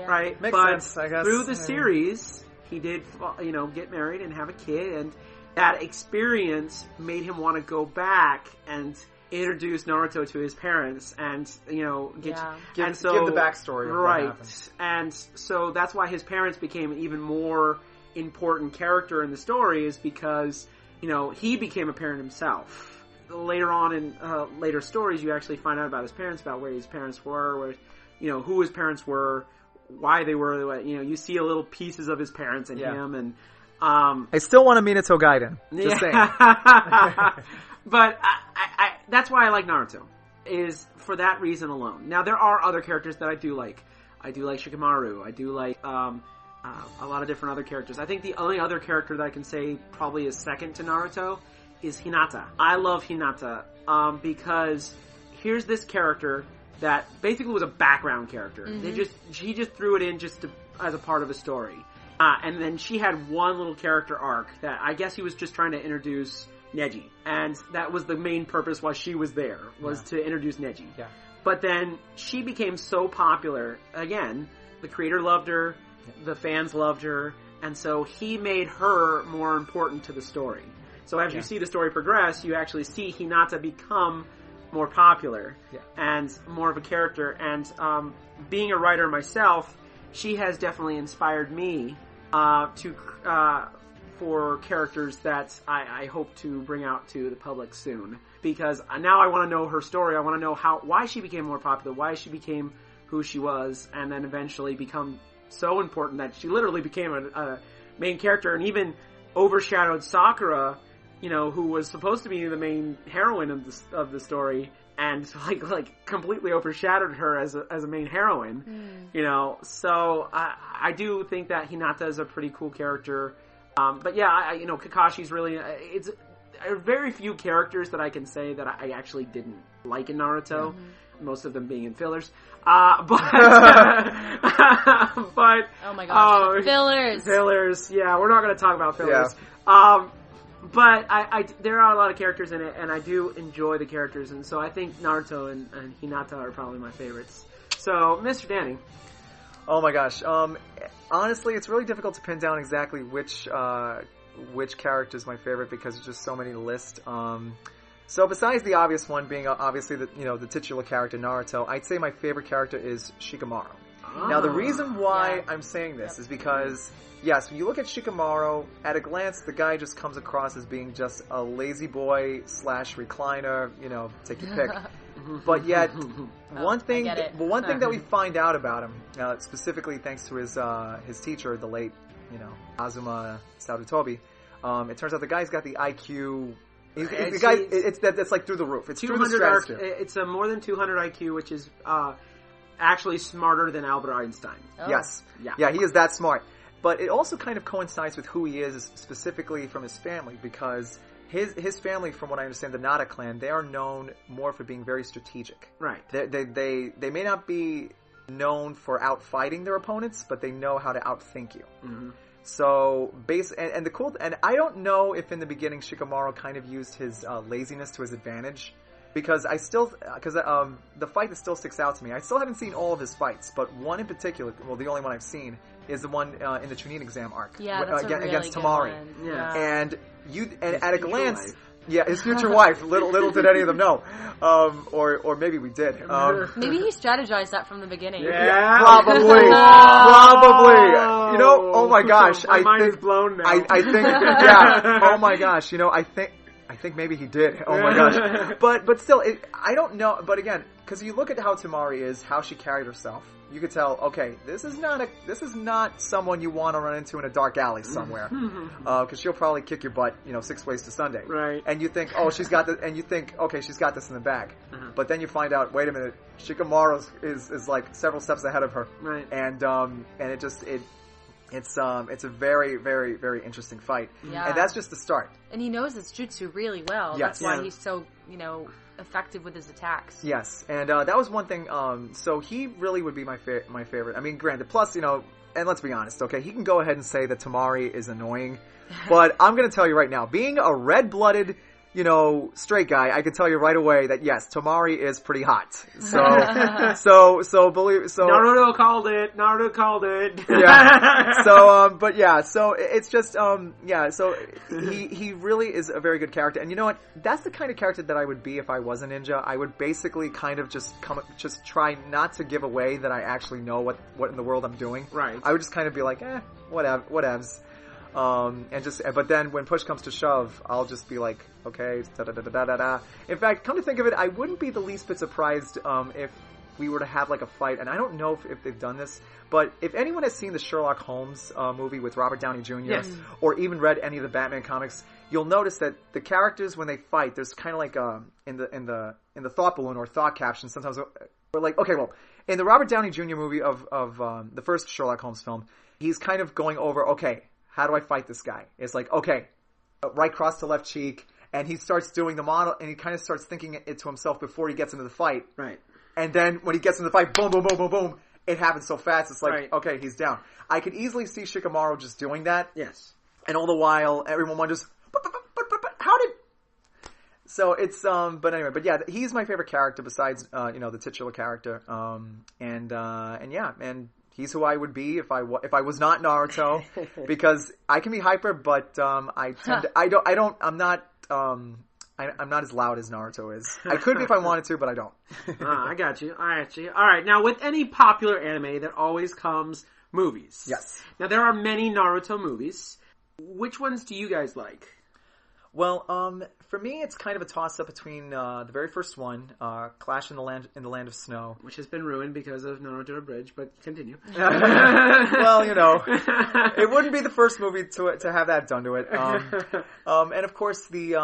Right? Makes sense, I guess. Through the series, he did, get married and have a kid, and that experience made him want to go back and introduce Naruto to his parents and, give the backstory of right. what happened. And so that's why his parents became an even more important character in the story, is because, he became a parent himself. Later on in later stories, you actually find out about his parents, about where his parents were, who his parents were, why they were, you see a little pieces of his parents in him, and I still want a Minato Gaiden. Just saying. But that's why I like Naruto, is for that reason alone. Now, there are other characters that I do like. I do like Shikamaru. I do like a lot of different other characters. I think the only other character that I can say probably is second to Naruto is Hinata. I love Hinata because here's this character that basically was a background character. She just threw it in as a part of a story. And then she had one little character arc that I guess he was just trying to introduce Neji. And that was the main purpose why she was there, was to introduce Neji. Yeah. But then she became so popular, again, the creator loved her, the fans loved her, and so he made her more important to the story. So as you see the story progress, you actually see Hinata become more popular and more of a character. And being a writer myself, she has definitely inspired me for characters that I hope to bring out to the public soon. Because now I want to know her story. I want to know why she became more popular, why she became who she was, and then eventually become so important that she literally became a main character and even overshadowed Sakura, who was supposed to be the main heroine of the story, and like completely overshadowed her as a main heroine. So I do think that Hinata is a pretty cool character. But yeah, Kakashi's really there are very few characters that I can say that I actually didn't like in Naruto. Most of them being in fillers. But oh my gosh, fillers. Fillers. Yeah, we're not going to talk about fillers. But there are a lot of characters in it, and I do enjoy the characters, and so I think Naruto and Hinata are probably my favorites. So, Mr. Danny. Oh my gosh. Honestly, it's really difficult to pin down exactly which character is my favorite because there's just so many to list. So besides the obvious one being obviously the titular character Naruto, I'd say my favorite character is Shikamaru. Now the reason why I'm saying this is because, yes, when you look at Shikamaru, at a glance the guy just comes across as being just a lazy boy / recliner, take your pick. But yet, one thing that we find out about him, specifically thanks to his teacher, the late, Azuma Sarutobi, it turns out the guy's got the IQ. It's like through the roof. It's through the stratosphere. It's a more than 200 IQ, which is actually smarter than Albert Einstein. Oh. Yes, yeah, he is that smart. But it also kind of coincides with who he is, specifically from his family, because his family, from what I understand, the Nada clan, they are known more for being very strategic. Right. They may not be known for outfighting their opponents, but they know how to outthink you. Mm-hmm. So, and I don't know if in the beginning Shikamaru kind of used his laziness to his advantage, because the fight that still sticks out to me, I still haven't seen all of his fights, but one in particular, well, the only one I've seen, is the one in the Chunin exam arc. Yeah, that's a really against good Tamari. one. Yeah. And at a glance... Yeah, his future wife. Little did any of them know, or maybe we did. Maybe he strategized that from the beginning. Yeah, probably. Oh my gosh, my mind is blown now. I think, yeah. Oh my gosh, I think maybe he did. Oh my gosh, but still, I don't know. But again, because you look at how Tamari is, how she carried herself, you could tell, okay, this is not someone you want to run into in a dark alley somewhere, because she'll probably kick your butt, 6 ways to Sunday. Right. And you think, oh, she's got this, and you think, okay, she's got this in the bag. But then you find out, wait a minute, Shikamaru is like several steps ahead of her. Right. And it's a very, very, very interesting fight. Yeah. And that's just the start. And he knows his jutsu really well. Yes. That's why he's so, effective with his attacks. Yes, and that was one thing. So he really would be my favorite. I mean, granted, plus, and let's be honest, okay, he can go ahead and say that Tamari is annoying, but I'm going to tell you right now, being a red-blooded, straight guy, I can tell you right away that yes, Tamari is pretty hot. So Naruto called it. Yeah. So it's just So he really is a very good character, and you know what? That's the kind of character that I would be if I was a ninja. I would basically kind of just try not to give away that I actually know what in the world I'm doing. Right. I would just kind of be like, whatevs. But then when push comes to shove, I'll just be like, okay, da-da-da-da-da-da. In fact, come to think of it, I wouldn't be the least bit surprised if we were to have like a fight, and I don't know if they've done this, but if anyone has seen the Sherlock Holmes movie with Robert Downey Jr. Yes. or even read any of the Batman comics, you'll notice that the characters when they fight, there's kind of like in the thought balloon or thought caption, sometimes we're like, okay, well, in the Robert Downey Jr. movie of the first Sherlock Holmes film, he's kind of going over, okay, how do I fight this guy? It's like, okay, right cross to left cheek, and he starts doing the model, and he kind of starts thinking it to himself before he gets into the fight. Right. And then when he gets into the fight, boom, boom, boom, boom, boom, it happens so fast, it's like, right. Okay, he's down. I could easily see Shikamaru just doing that. Yes. And all the while, everyone wonders, but how did... So it's, but anyway, but yeah, he's my favorite character besides, the titular character. And he's who I would be if I was not Naruto, because I can be hyper, but I'm not as loud as Naruto is. I could be if I wanted to, but I don't. I got you. All right. Now, with any popular anime, there always comes movies. Yes. Now, there are many Naruto movies. Which ones do you guys like? Well, for me, it's kind of a toss-up between the very first one, Clash in the Land of Snow, which has been ruined because of Naruto Bridge. But continue. Well, it wouldn't be the first movie to have that done to it. And of course, the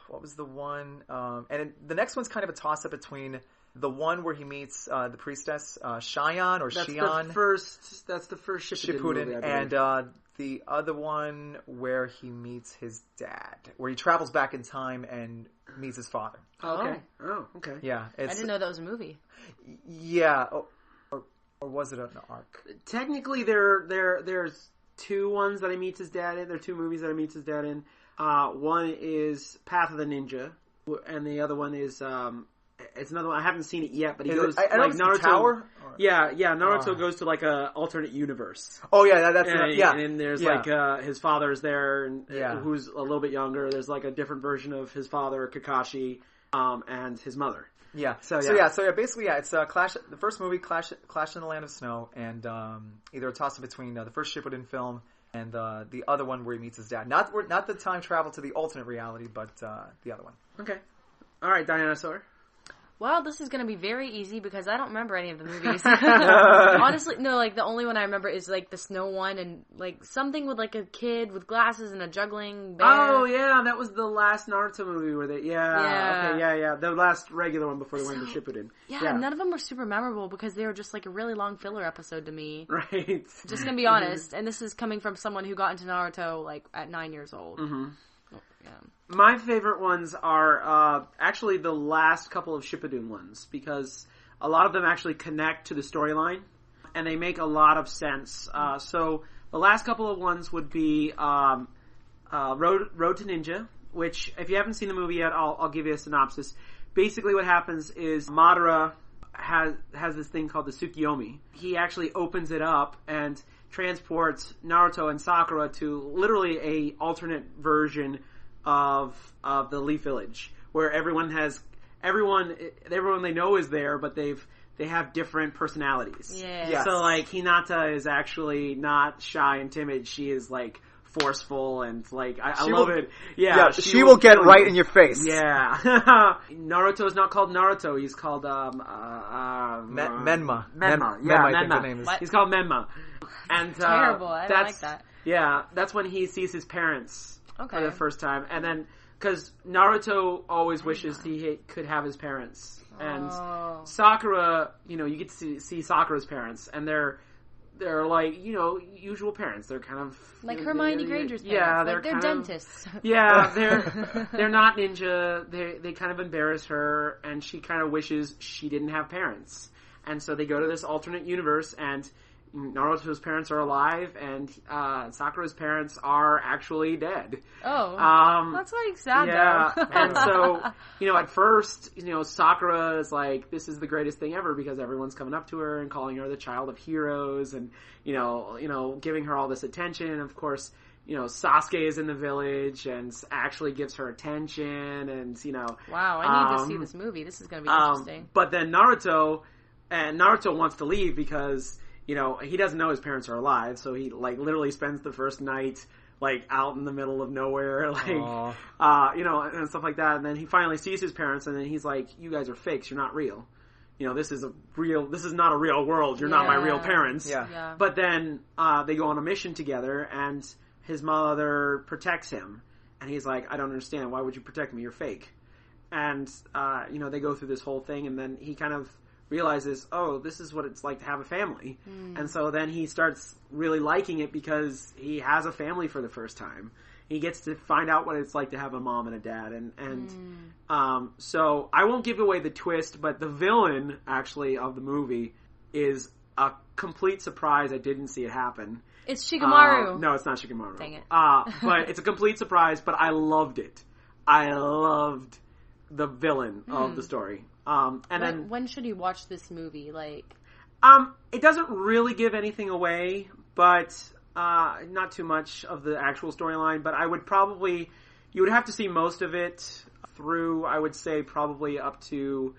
what was the one? The next one's kind of a toss-up between the one where he meets the priestess Shion or Shion. That's the first Shippuden movie, and the other one where he meets his dad, where he travels back in time and meets his father. Okay. Oh, okay. Yeah, I didn't know that was a movie. Yeah, or was it an arc? Technically, there's two ones that he meets his dad in. There are two movies that he meets his dad in. One is Path of the Ninja, and the other one is it's another one. I haven't seen it yet, but he goes I like know Naruto. Tower? Yeah. Naruto goes to like a alternate universe. Oh yeah, that's and there's like his father's there, and who's a little bit younger. There's like a different version of his father, Kakashi, and his mother. Yeah. So basically, it's Clash. The first movie, Clash in the Land of Snow, and either a toss-up between the first Shippuden film and the other one where he meets his dad. Not the time travel to the alternate reality, but the other one. Okay. All right, Diana-saur. Well, this is going to be very easy because I don't remember any of the movies. Honestly, no, like the only one I remember is like the snow one and like something with like a kid with glasses and a juggling bear. Oh, yeah, that was the last Naruto movie where they, the last regular one before they went to Shippuden. Yeah, none of them were super memorable because they were just like a really long filler episode to me. Right. Just going to be honest, and this is coming from someone who got into Naruto like at 9 years old. Mm-hmm. Yeah. My favorite ones are actually the last couple of Shippuden ones because a lot of them actually connect to the storyline and they make a lot of sense. So the last couple of ones would be Road to Ninja, which if you haven't seen the movie yet, I'll give you a synopsis. Basically what happens is Madara has this thing called the Tsukiyomi. He actually opens it up and transports Naruto and Sakura to literally a alternate version of the Leaf Village, where everyone they know is there, but they have different personalities. Yes. So like Hinata is actually not shy and timid. She is like forceful and like I love it. Yeah, she will get right in your face. Yeah. Naruto is not called Naruto. He's called Menma. Menma. I think the name is. He's called Menma. And terrible. I don't like that. Yeah, that's when he sees his parents. For the first time. And then, because Naruto always wishes he could have his parents. And Sakura, you get to see Sakura's parents. And they're like, usual parents. They're kind of... Like Hermione Granger's parents. Yeah, they're dentists. Yeah, they're not ninja. They kind of embarrass her. And she kind of wishes she didn't have parents. And so they go to this alternate universe and... Naruto's parents are alive, and Sakura's parents are actually dead. Oh, that's like sad. Yeah, though. And so at first, Sakura is like, "This is the greatest thing ever" because everyone's coming up to her and calling her the child of heroes, and giving her all this attention. And of course, Sasuke is in the village and actually gives her attention, and Wow, I need to see this movie. This is going to be interesting. But then Naruto wants to leave because. He doesn't know his parents are alive, so he, literally spends the first night, out in the middle of nowhere, and stuff like that, and then he finally sees his parents, and then he's like, you guys are fakes, you're not real. This is not a real world, you're not my real parents. Yeah. But then, they go on a mission together, and his mother protects him, and he's like, I don't understand, why would you protect me, you're fake. And, they go through this whole thing, and then he kind of realizes, oh, this is what it's like to have a family. And so then he starts really liking it because he has a family for the first time. He gets to find out what it's like to have a mom and a dad. So I won't give away the twist, but the villain, actually, of the movie is a complete surprise. I didn't see it happen. It's Shikamaru. No, it's not Shikamaru. Dang it. But it's a complete surprise, but I loved it. I loved the villain of the story. When should you watch this movie? It doesn't really give anything away, but not too much of the actual storyline. But I would you would have to see most of it through. I would say probably up to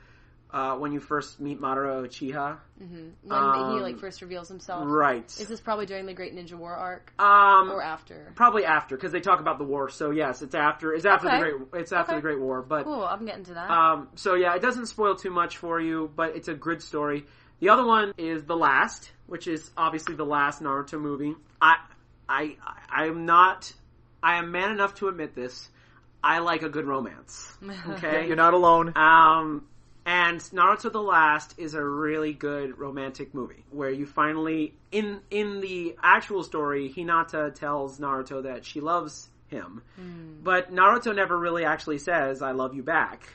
when you first meet Madara Uchiha. When he first reveals himself. Right. Is this probably during the Great Ninja War arc? Or after? Probably after, because they talk about the war. So yes, it's after the Great War. But cool, I'm getting to that. So yeah, it doesn't spoil too much for you, but it's a good story. The other one is The Last, which is obviously the last Naruto movie. I am man enough to admit this. I like a good romance. Okay? You're not alone. And Naruto The Last is a really good romantic movie where you finally, in the actual story, Hinata tells Naruto that she loves him. But Naruto never really actually says, I love you back.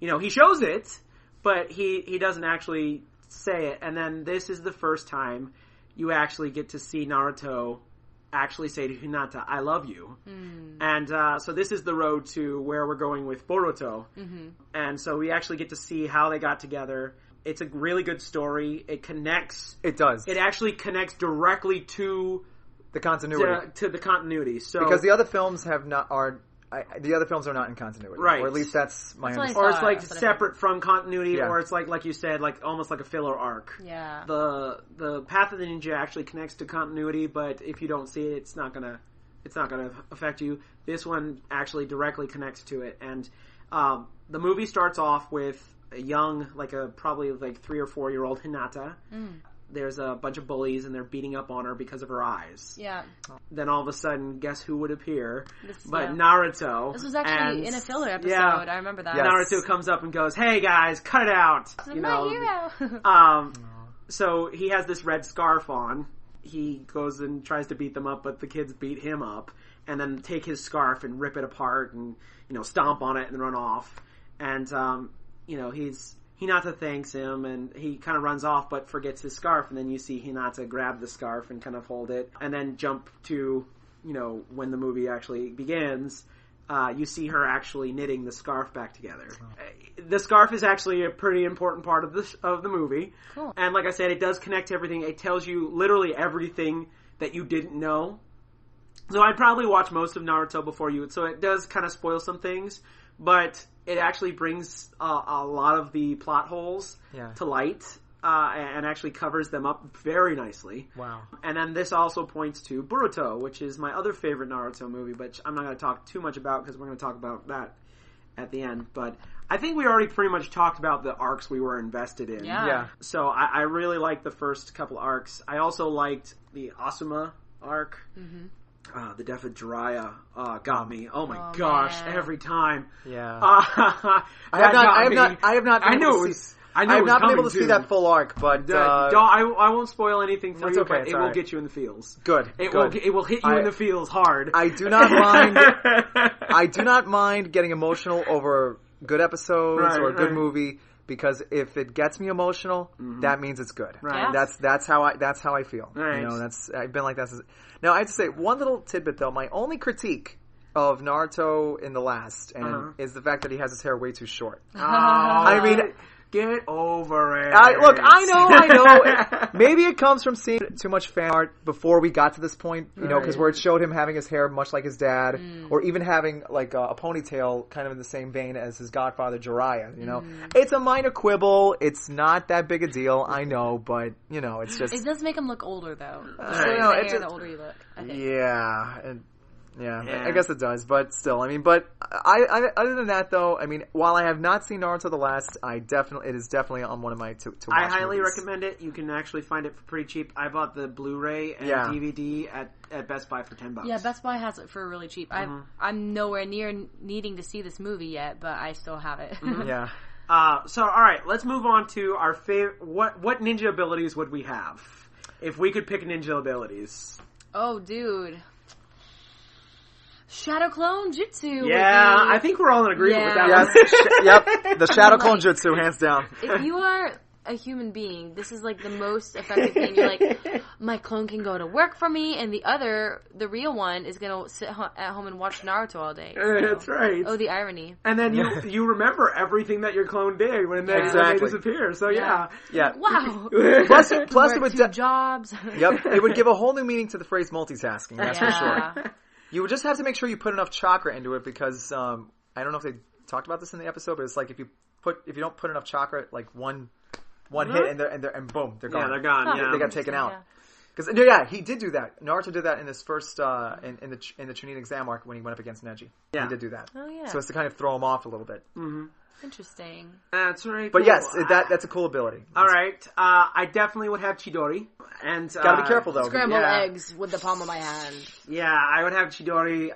He shows it, but he doesn't actually say it. And then this is the first time you actually get to see Naruto actually say to Hinata, I love you. And so this is the road to where we're going with Boruto. And so we actually get to see how they got together. It's a really good story. It connects. It does. It actually connects directly to the continuity. To the continuity. So because the other films are not in continuity, right? Or at least that's my understanding. Or it's like separate from continuity, or it's like you said, like almost like a filler arc. Yeah. The Path of the Ninja actually connects to continuity, but if you don't see it, it's not gonna affect you. This one actually directly connects to it, and the movie starts off with a young, probably 3 or 4 year old Hinata. There's a bunch of bullies and they're beating up on her because of her eyes. Yeah. Then all of a sudden, guess who would appear? Naruto. This was actually in a filler episode. Yeah, I remember that. Yes. Naruto comes up and goes, "Hey guys, cut it out." My hero. So he has this red scarf on. He goes and tries to beat them up, but the kids beat him up, and then take his scarf and rip it apart and stomp on it and run off. And Hinata thanks him, and he kind of runs off, but forgets his scarf, and then you see Hinata grab the scarf and kind of hold it, and then jump to, when the movie actually begins, you see her actually knitting the scarf back together. The scarf is actually a pretty important part of the movie. Cool. And like I said, it does connect to everything. It tells you literally everything that you didn't know. So I'd probably watch most of Naruto before you, so it does kind of spoil some things, but it actually brings a lot of the plot holes to light, and actually covers them up very nicely. Wow. And then this also points to Boruto, which is my other favorite Naruto movie, but I'm not going to talk too much about because we're going to talk about that at the end. But I think we already pretty much talked about the arcs we were invested in. Yeah. So I really liked the first couple arcs. I also liked the Asuma arc. The Death of Jiraiya got me. Oh my gosh! Man. Every time. Yeah. I have not been able to see that full arc, but I won't spoil anything for you. Okay, but it will get you in the feels. Good. It will hit you in the feels hard. I do not mind. I do not mind getting emotional over good episodes or a good movie. Because if it gets me emotional, that means it's good. Right. That's how I feel. Right. I've been like that since. Now I have to say one little tidbit though. My only critique of Naruto in the last is the fact that he has his hair way too short. I mean, get over it. I know. Maybe it comes from seeing too much fan art before we got to this point, because where it showed him having his hair much like his dad, or even having like a ponytail kind of in the same vein as his godfather Jiraiya, It's a minor quibble. It's not that big a deal, I know, but, it's just... It does make him look older, though. The older you look, I think. Yeah, I guess it does, but still, but I other than that though, while I have not seen Naruto the Last, it is definitely on one of my to watch I highly movies. recommend it. You can actually find it for pretty cheap. I bought the Blu-ray and DVD at Best Buy for $10. Yeah, Best Buy has it for really cheap. I'm nowhere near needing to see this movie yet, but I still have it. Yeah. So alright, let's move on to our favorite. What ninja abilities would we have if we could pick ninja abilities? Oh, dude. Shadow Clone Jutsu. Yeah, I think we're all in agreement with that one. Yep, the Shadow Clone Jutsu, hands down. If you are a human being, this is like the most effective thing. You're like, my clone can go to work for me, and the real one is going to sit at home and watch Naruto all day. That's right. Oh, the irony. And then you remember everything that your clone did when they disappear. So yeah. Wow. Plus it would two jobs. Yep, it would give a whole new meaning to the phrase multitasking. That's for sure. You would just have to make sure you put enough chakra into it because I don't know if they talked about this in the episode, but it's like if you don't put enough chakra, like one hit and boom, they're gone. Yeah, they're gone. Yeah, they got taken out. Because he did do that. Naruto did that in his first in the Chunin exam arc when he went up against Neji. Yeah, he did do that. Oh yeah. So it's to kind of throw him off a little bit. Mm-hmm. Interesting. That's right. But yes, that's a cool ability. All right, I definitely would have Chidori. And gotta be careful though. Scrambled eggs with the palm of my hand. Yeah, I would have Chidori.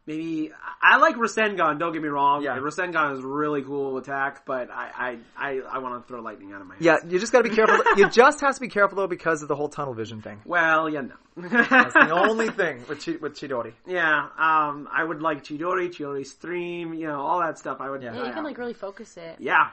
Maybe I like Rasengan. Don't get me wrong. Yeah, Rasengan is a really cool attack, but I want to throw lightning out of my hands. Yeah, you just got to be careful. You just have to be careful though because of the whole tunnel vision thing. Well, yeah, no. That's the only thing with Chidori. Yeah, I would like Chidori Stream, all that stuff. I would. Yeah, you can like really focus it. Yeah.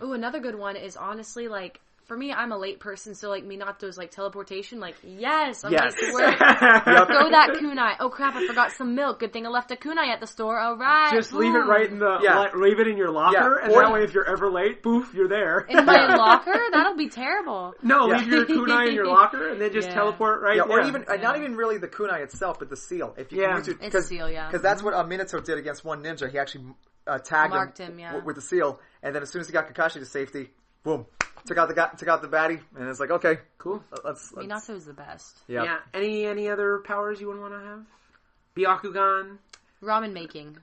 Ooh, another good one is honestly like for me, I'm a late person, so like Minato's like teleportation, like yes, I'm Yes. late to work. Throw that kunai. Oh crap, I forgot some milk. Good thing I left a kunai at the store. All right. Just leave it right in the, leave it in your locker, and Or- that way if you're ever late, poof, you're there. In my locker? That'll be terrible. No, leave your kunai in your locker, and then just teleport right or even, not even really the kunai itself, but the seal. If you need to, it's a seal, Because that's what Minato did against one ninja. He actually tagged Marked him, him, with the seal, and then as soon as he got Kakashi to safety, boom, took out the baddie, and it's like, okay, cool. Let's Minato's the best. Yeah. Any other powers you would want to have? Byakugan. Ramen making.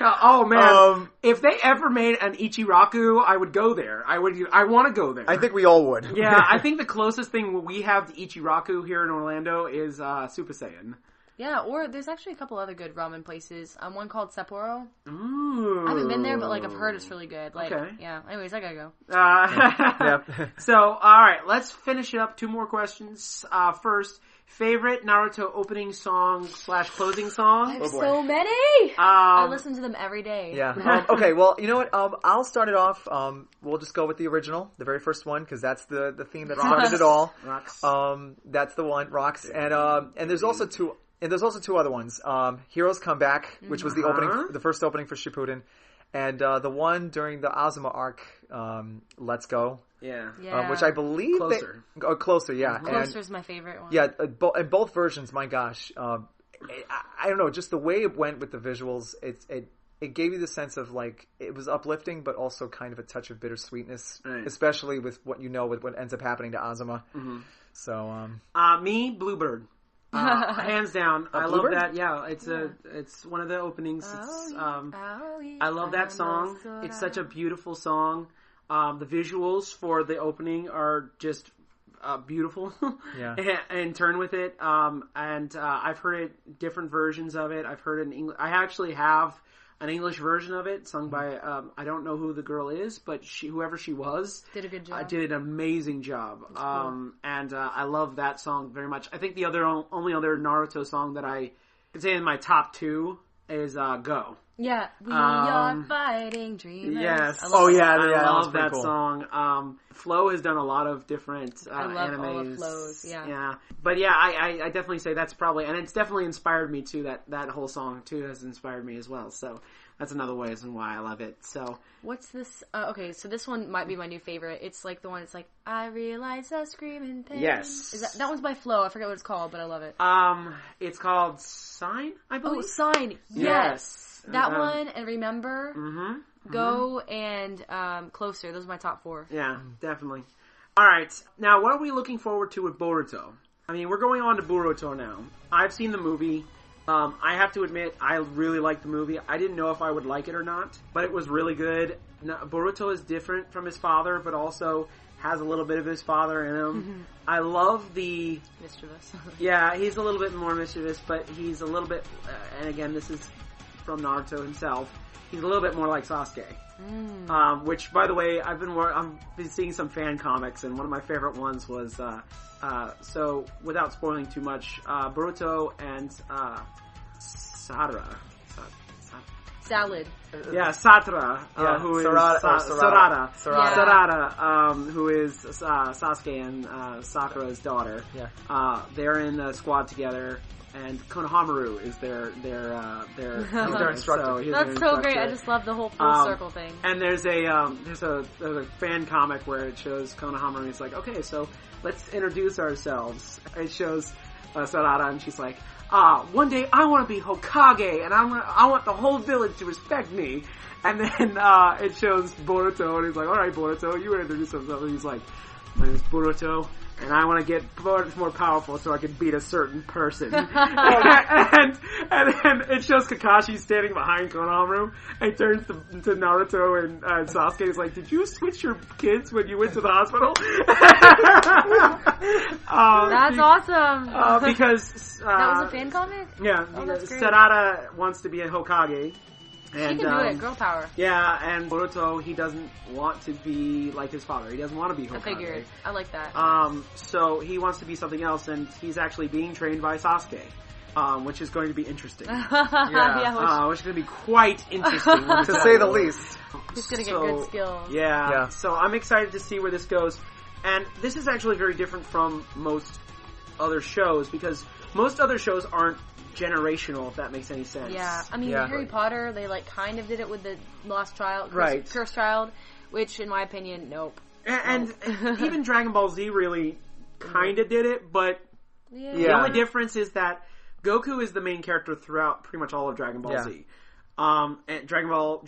Oh man! If they ever made an Ichiraku, I would go there. I want to go there. I think we all would. Yeah, I think the closest thing we have to Ichiraku here in Orlando is Super Saiyan. Yeah, or there's actually a couple other good ramen places. One called Sapporo. Ooh. I haven't been there, but like I've heard it's really good. Like, okay. Yeah. Anyways, I gotta go. So, all right, let's finish it up. 2 more questions. First, favorite Naruto opening song / closing song? I have so many. I listen to them every day. Yeah. Okay. Well, you know what? I'll start it off. We'll just go with the original, the very first one, because that's the theme that started it all. Rocks. That's the one. Rocks. And there's also two. And there's also 2 other ones. Heroes Come Back, which was the first opening for Shippuden, and the one during the Azuma arc, Let's Go. Yeah. Which I believe Closer. Closer, yeah. Closer's my favorite one. Yeah, in both versions, my gosh. I don't know, just the way it went with the visuals, it gave you the sense of like, it was uplifting, but also kind of a touch of bittersweetness, especially with what with what ends up happening to Azuma. Mm-hmm. So, me, Bluebird. Hands down. I love Bluebird? that. Yeah, it's one of the openings. I love that song. It's such a beautiful song. The visuals for the opening are just beautiful. Yeah. and turn with it. And I've heard it, different versions of it. I've heard it in English. I actually have an English version of it sung by I don't know who the girl is, but whoever she was did a good job. Did an amazing job. Cool. And I love that song very much. I think the only other Naruto song that I could say in my top 2 is Go. Yeah, we are fighting dreamers. Yes. I love that cool. song. Flo has done a lot of different I love animes. all of Flo's, yeah. But yeah, I definitely say that's probably, and it's definitely inspired me too. That whole song too has inspired me as well. So that's another reason why I love it. So what's this? Okay, so this one might be my new favorite. It's like the one. It's like I realize a screaming pain. Yes. Is that one's by Flo? I forget what it's called, but I love it. It's called Sign, I believe. Oh, Sign. Yes. That one and Remember. Mm-hmm. Go and Closer. Those are my top 4. Yeah, definitely. All right. Now, what are we looking forward to with Boruto? I mean, we're going on to Boruto now. I've seen the movie. I have to admit, I really liked the movie. I didn't know if I would like it or not, but it was really good. Now, Boruto is different from his father, but also has a little bit of his father in him. Mm-hmm. I love the... Mischievous. Yeah, he's a little bit more mischievous, but he's a little bit... and again, this is from Naruto himself. He's a little bit more like Sasuke. Which, by the way, I've been seeing some fan comics, and one of my favorite ones was... so, without spoiling too much, Boruto and Sarada. Salad. Yeah, Satra, who is Sarada. Who is Sasuke and Sakura's daughter. Yeah. They're in the squad together, and Konohamaru is their instructor. That's so great. I just love the whole full circle thing. And there's a fan comic where it shows Konohamaru. He's like, okay, so let's introduce ourselves. It shows Sarada, and she's like, one day I want to be Hokage, and I want the whole village to respect me. And then it shows Boruto, and he's like, alright Boruto, you introduce yourself. And he's like, my name is Boruto, and I want to get more powerful so I can beat a certain person. and then it shows Kakashi standing behind Konohamaru, and he turns to Naruto and Sasuke. He's like, did you switch your kids when you went to the hospital? That's awesome. Because... that was a fan comic? Yeah. Oh, that's great. Sarada wants to be a Hokage. And, she can do it, girl power. Yeah, and Boruto, he doesn't want to be like his father. He doesn't want to be Hokage. I figured. I like that. So he wants to be something else, and he's actually being trained by Sasuke. which is going to be interesting. Yeah, Which is going to be quite interesting. To say the least. He's going to get good skills. Yeah. So I'm excited to see where this goes. And this is actually very different from most other shows, because most other shows aren't generational, if that makes any sense. Yeah, I mean, Harry Potter, they like kind of did it with the Lost Child, right. Cursed Child, which in my opinion, nope. And even Dragon Ball Z really kind of did it, but the only difference is that Goku is the main character throughout pretty much all of Dragon Ball Z. And Dragon Ball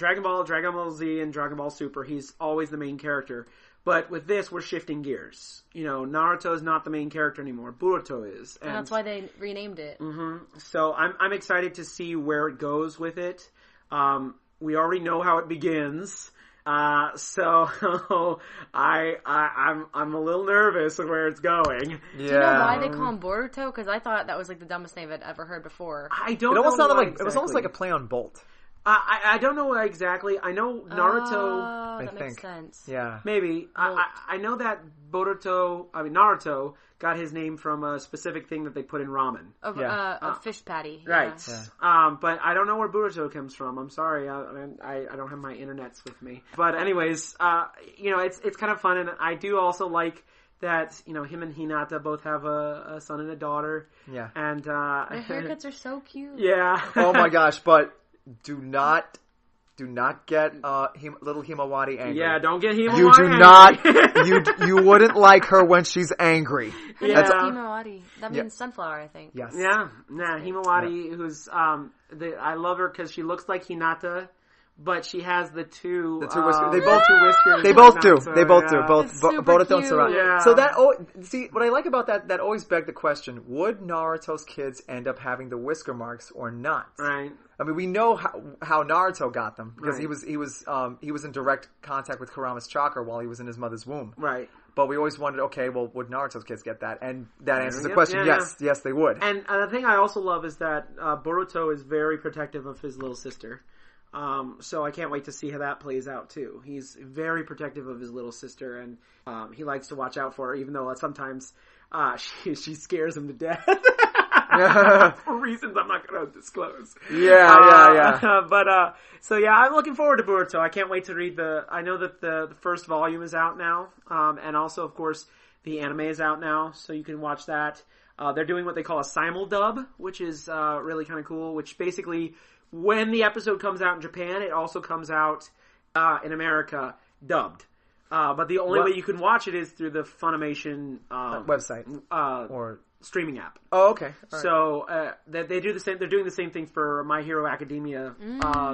Z, and Dragon Ball Super, he's always the main character. But with this, we're shifting gears. You know, Naruto is not the main character anymore. Boruto is. And that's why they renamed it. Mm-hmm. So I'm excited to see where it goes with it. We already know how it begins. So I'm a little nervous of where it's going. Yeah. Do you know why they call him Boruto? Because I thought that was like the dumbest name I'd ever heard before. I don't know. Exactly. It was almost like a play on Bolt. I don't know exactly. I know Naruto. Oh, that makes sense. Yeah. Maybe. I know that Naruto got his name from a specific thing that they put in ramen. A fish patty. Right. Yeah. But I don't know where Boruto comes from. I'm sorry. I don't have my internets with me. But anyways, it's kind of fun, and I do also like that, him and Hinata both have a son and a daughter. Yeah. And their haircuts are so cute. Yeah. Oh my gosh, but do not get little Himawari angry. Yeah, don't get Himawari You do angry. not. You wouldn't like her when she's angry. Yeah. That's Himawari. That means sunflower, I think. Yes. Yeah. Nah, Himawari, who's I love her because she looks like Hinata, but she has the two whiskers. They both two whiskers. They both do. So, they both do. Both Boruto and Sarada. Yeah. So see what I like about that always begged the question: would Naruto's kids end up having the whisker marks or not? Right. I mean, we know how Naruto got them because he was in direct contact with Kurama's chakra while he was in his mother's womb. Right. But we always wondered, okay, well, would Naruto's kids get that? And that answers the question. Yes, they would. And the thing I also love is that Boruto is very protective of his little sister. So I can't wait to see how that plays out too. He's very protective of his little sister, and he likes to watch out for her, even though sometimes she scares him to death. For reasons I'm not going to disclose. Yeah. So I'm looking forward to Boruto. I can't wait to read I know that the first volume is out now, and also, of course, the anime is out now, so you can watch that. They're doing what they call a simuldub, which is really kind of cool, which basically, when the episode comes out in Japan, it also comes out in America dubbed. But the only way you can watch it is through the Funimation website or streaming app. Oh, okay. All so they do the same. They're doing the same thing for My Hero Academia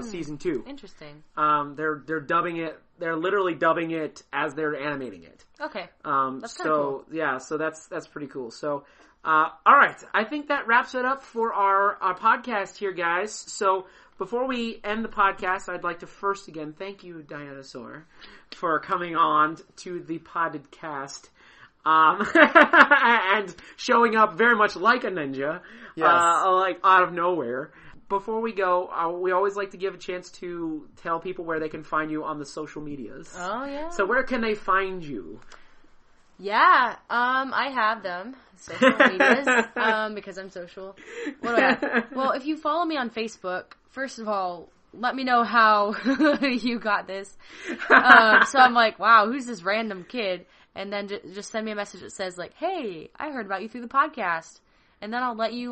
season 2. Interesting. They're dubbing it. They're literally dubbing it as they're animating it. Okay. That's kind of cool. Yeah. So that's pretty cool. So. All right. I think that wraps it up for our podcast here, guys. So before we end the podcast, I'd like to first again thank you, Diana-saur, for coming on to the podcast. And showing up very much like a ninja, like out of nowhere. Before we go, we always like to give a chance to tell people where they can find you on the social medias. Oh, yeah. So where can they find you? Yeah, I have them. Social medias, because I'm social. What do I have? Well, if you follow me on Facebook, first of all, let me know how you got this. So I'm like, wow, who's this random kid? And then just send me a message that says, like, hey, I heard about you through the podcast. And then I'll let you,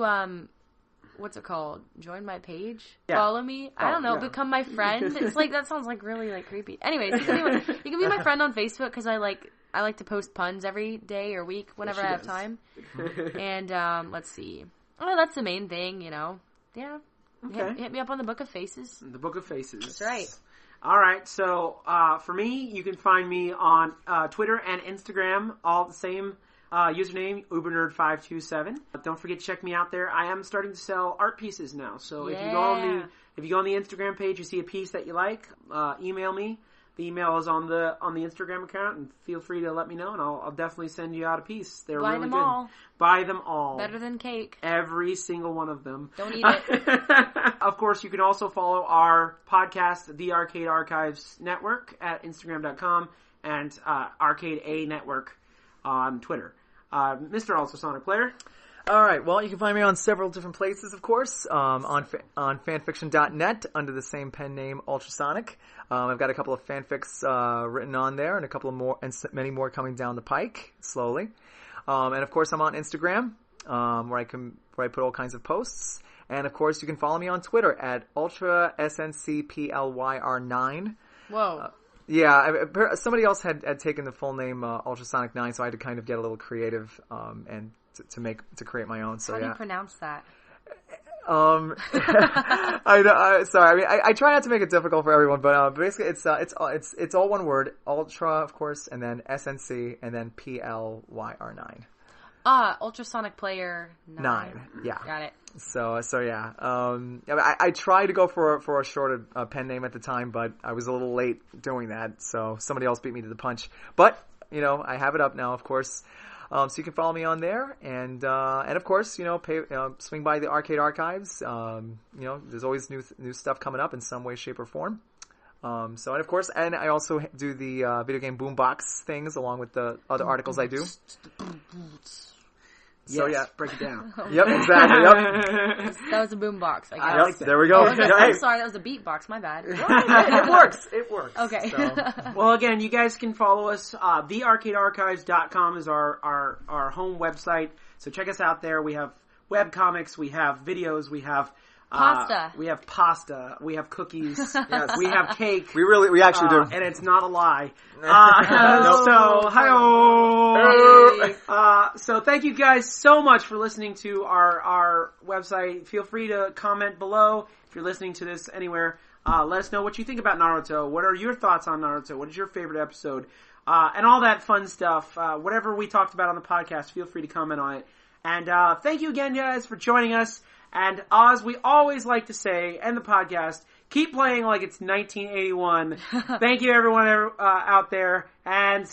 what's it called? Join my page? Yeah. Follow me? I don't know. Become my friend? It's like, that sounds like really, like, creepy. Anyways, you can be my friend on Facebook because I like to post puns every day or week whenever I have time. And, let's see. Oh, that's the main thing, Yeah. Okay. Hit me up on the Book of Faces. The Book of Faces. That's right. All right. So, for me, you can find me on Twitter and Instagram, all the same username, ubernerd527. Don't forget to check me out there. I am starting to sell art pieces now. So if you go on the Instagram page, you see a piece that you like, email me. The email is on the Instagram account, and feel free to let me know, and I'll definitely send you out a piece. They're Buy really them good. all. Buy them all. Better than cake. Every single one of them. Don't eat it. Of course, you can also follow our podcast, The Arcade Archives Network, at Instagram.com, and Arcade A Network on Twitter. Mr. Ultrasonic Player. All right. Well, you can find me on several different places, of course. On fanfiction.net under the same pen name, Ultrasonic. I've got a couple of fanfics written on there, and a couple of more, and many more coming down the pike slowly. And of course, I'm on Instagram, where I put all kinds of posts. And of course, you can follow me on Twitter at UltraSNCPLYR9. Whoa. Somebody else had taken the full name Ultrasonic 9, so I had to kind of get a little creative and to create my own. So How do you pronounce that? I try not to make it difficult for everyone, but basically it's all one word, Ultra, of course, and then SNC, and then PLYR9. Ultrasonic Player 9. Yeah. Got it. So yeah. I tried to go for a shorter pen name at the time, but I was a little late doing that, so somebody else beat me to the punch. But, I have it up now, of course. So you can follow me on there, and of course, swing by the Arcade Archives. There's always new stuff coming up in some way, shape, or form. And of course, and I also do the video game boombox things along with the other articles I do. So yes, yeah, break it down. Yep, exactly. Yep. That was a boombox. I guess. I like that. There we go. I'm sorry, that was a beatbox. My bad. It works. It works. Okay. So. Well, again, you guys can follow us. TheArcadeArchives.com is our home website. So check us out there. We have webcomics. We have videos. We have pasta. We have pasta. We have cookies. Yes. We have cake. We actually do. And it's not a lie. Nope. So, so thank you guys so much for listening to our website. Feel free to comment below if you're listening to this anywhere. Let us know what you think about Naruto. What are your thoughts on Naruto? What is your favorite episode? And all that fun stuff. Whatever we talked about on the podcast, feel free to comment on it. And thank you again, guys, for joining us. And as we always like to say, end the podcast, keep playing like it's 1981. Thank you, everyone out there, and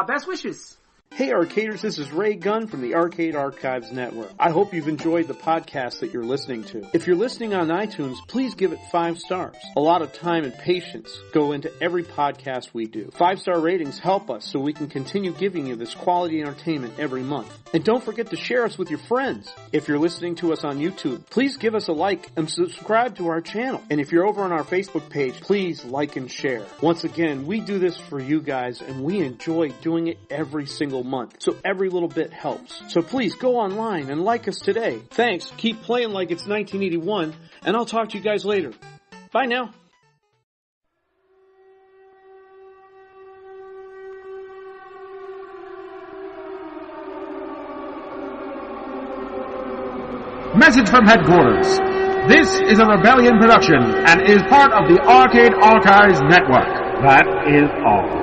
best wishes. Hey Arcaders, this is Ray Gunn from the Arcade Archives Network. I hope you've enjoyed the podcast that you're listening to. If you're listening on iTunes, please give it 5 stars. A lot of time and patience go into every podcast we do. 5-star ratings help us so we can continue giving you this quality entertainment every month. And don't forget to share us with your friends. If you're listening to us on YouTube, please give us a like and subscribe to our channel. And if you're over on our Facebook page, please like and share. Once again, we do this for you guys and we enjoy doing it every single month. So every little bit helps. So please go online and like us today. Thanks. Keep playing like it's 1981 and I'll talk to you guys later. Bye now. Message from headquarters. This is a Rebellion production and is part of the Arcade Archives Network. That is all.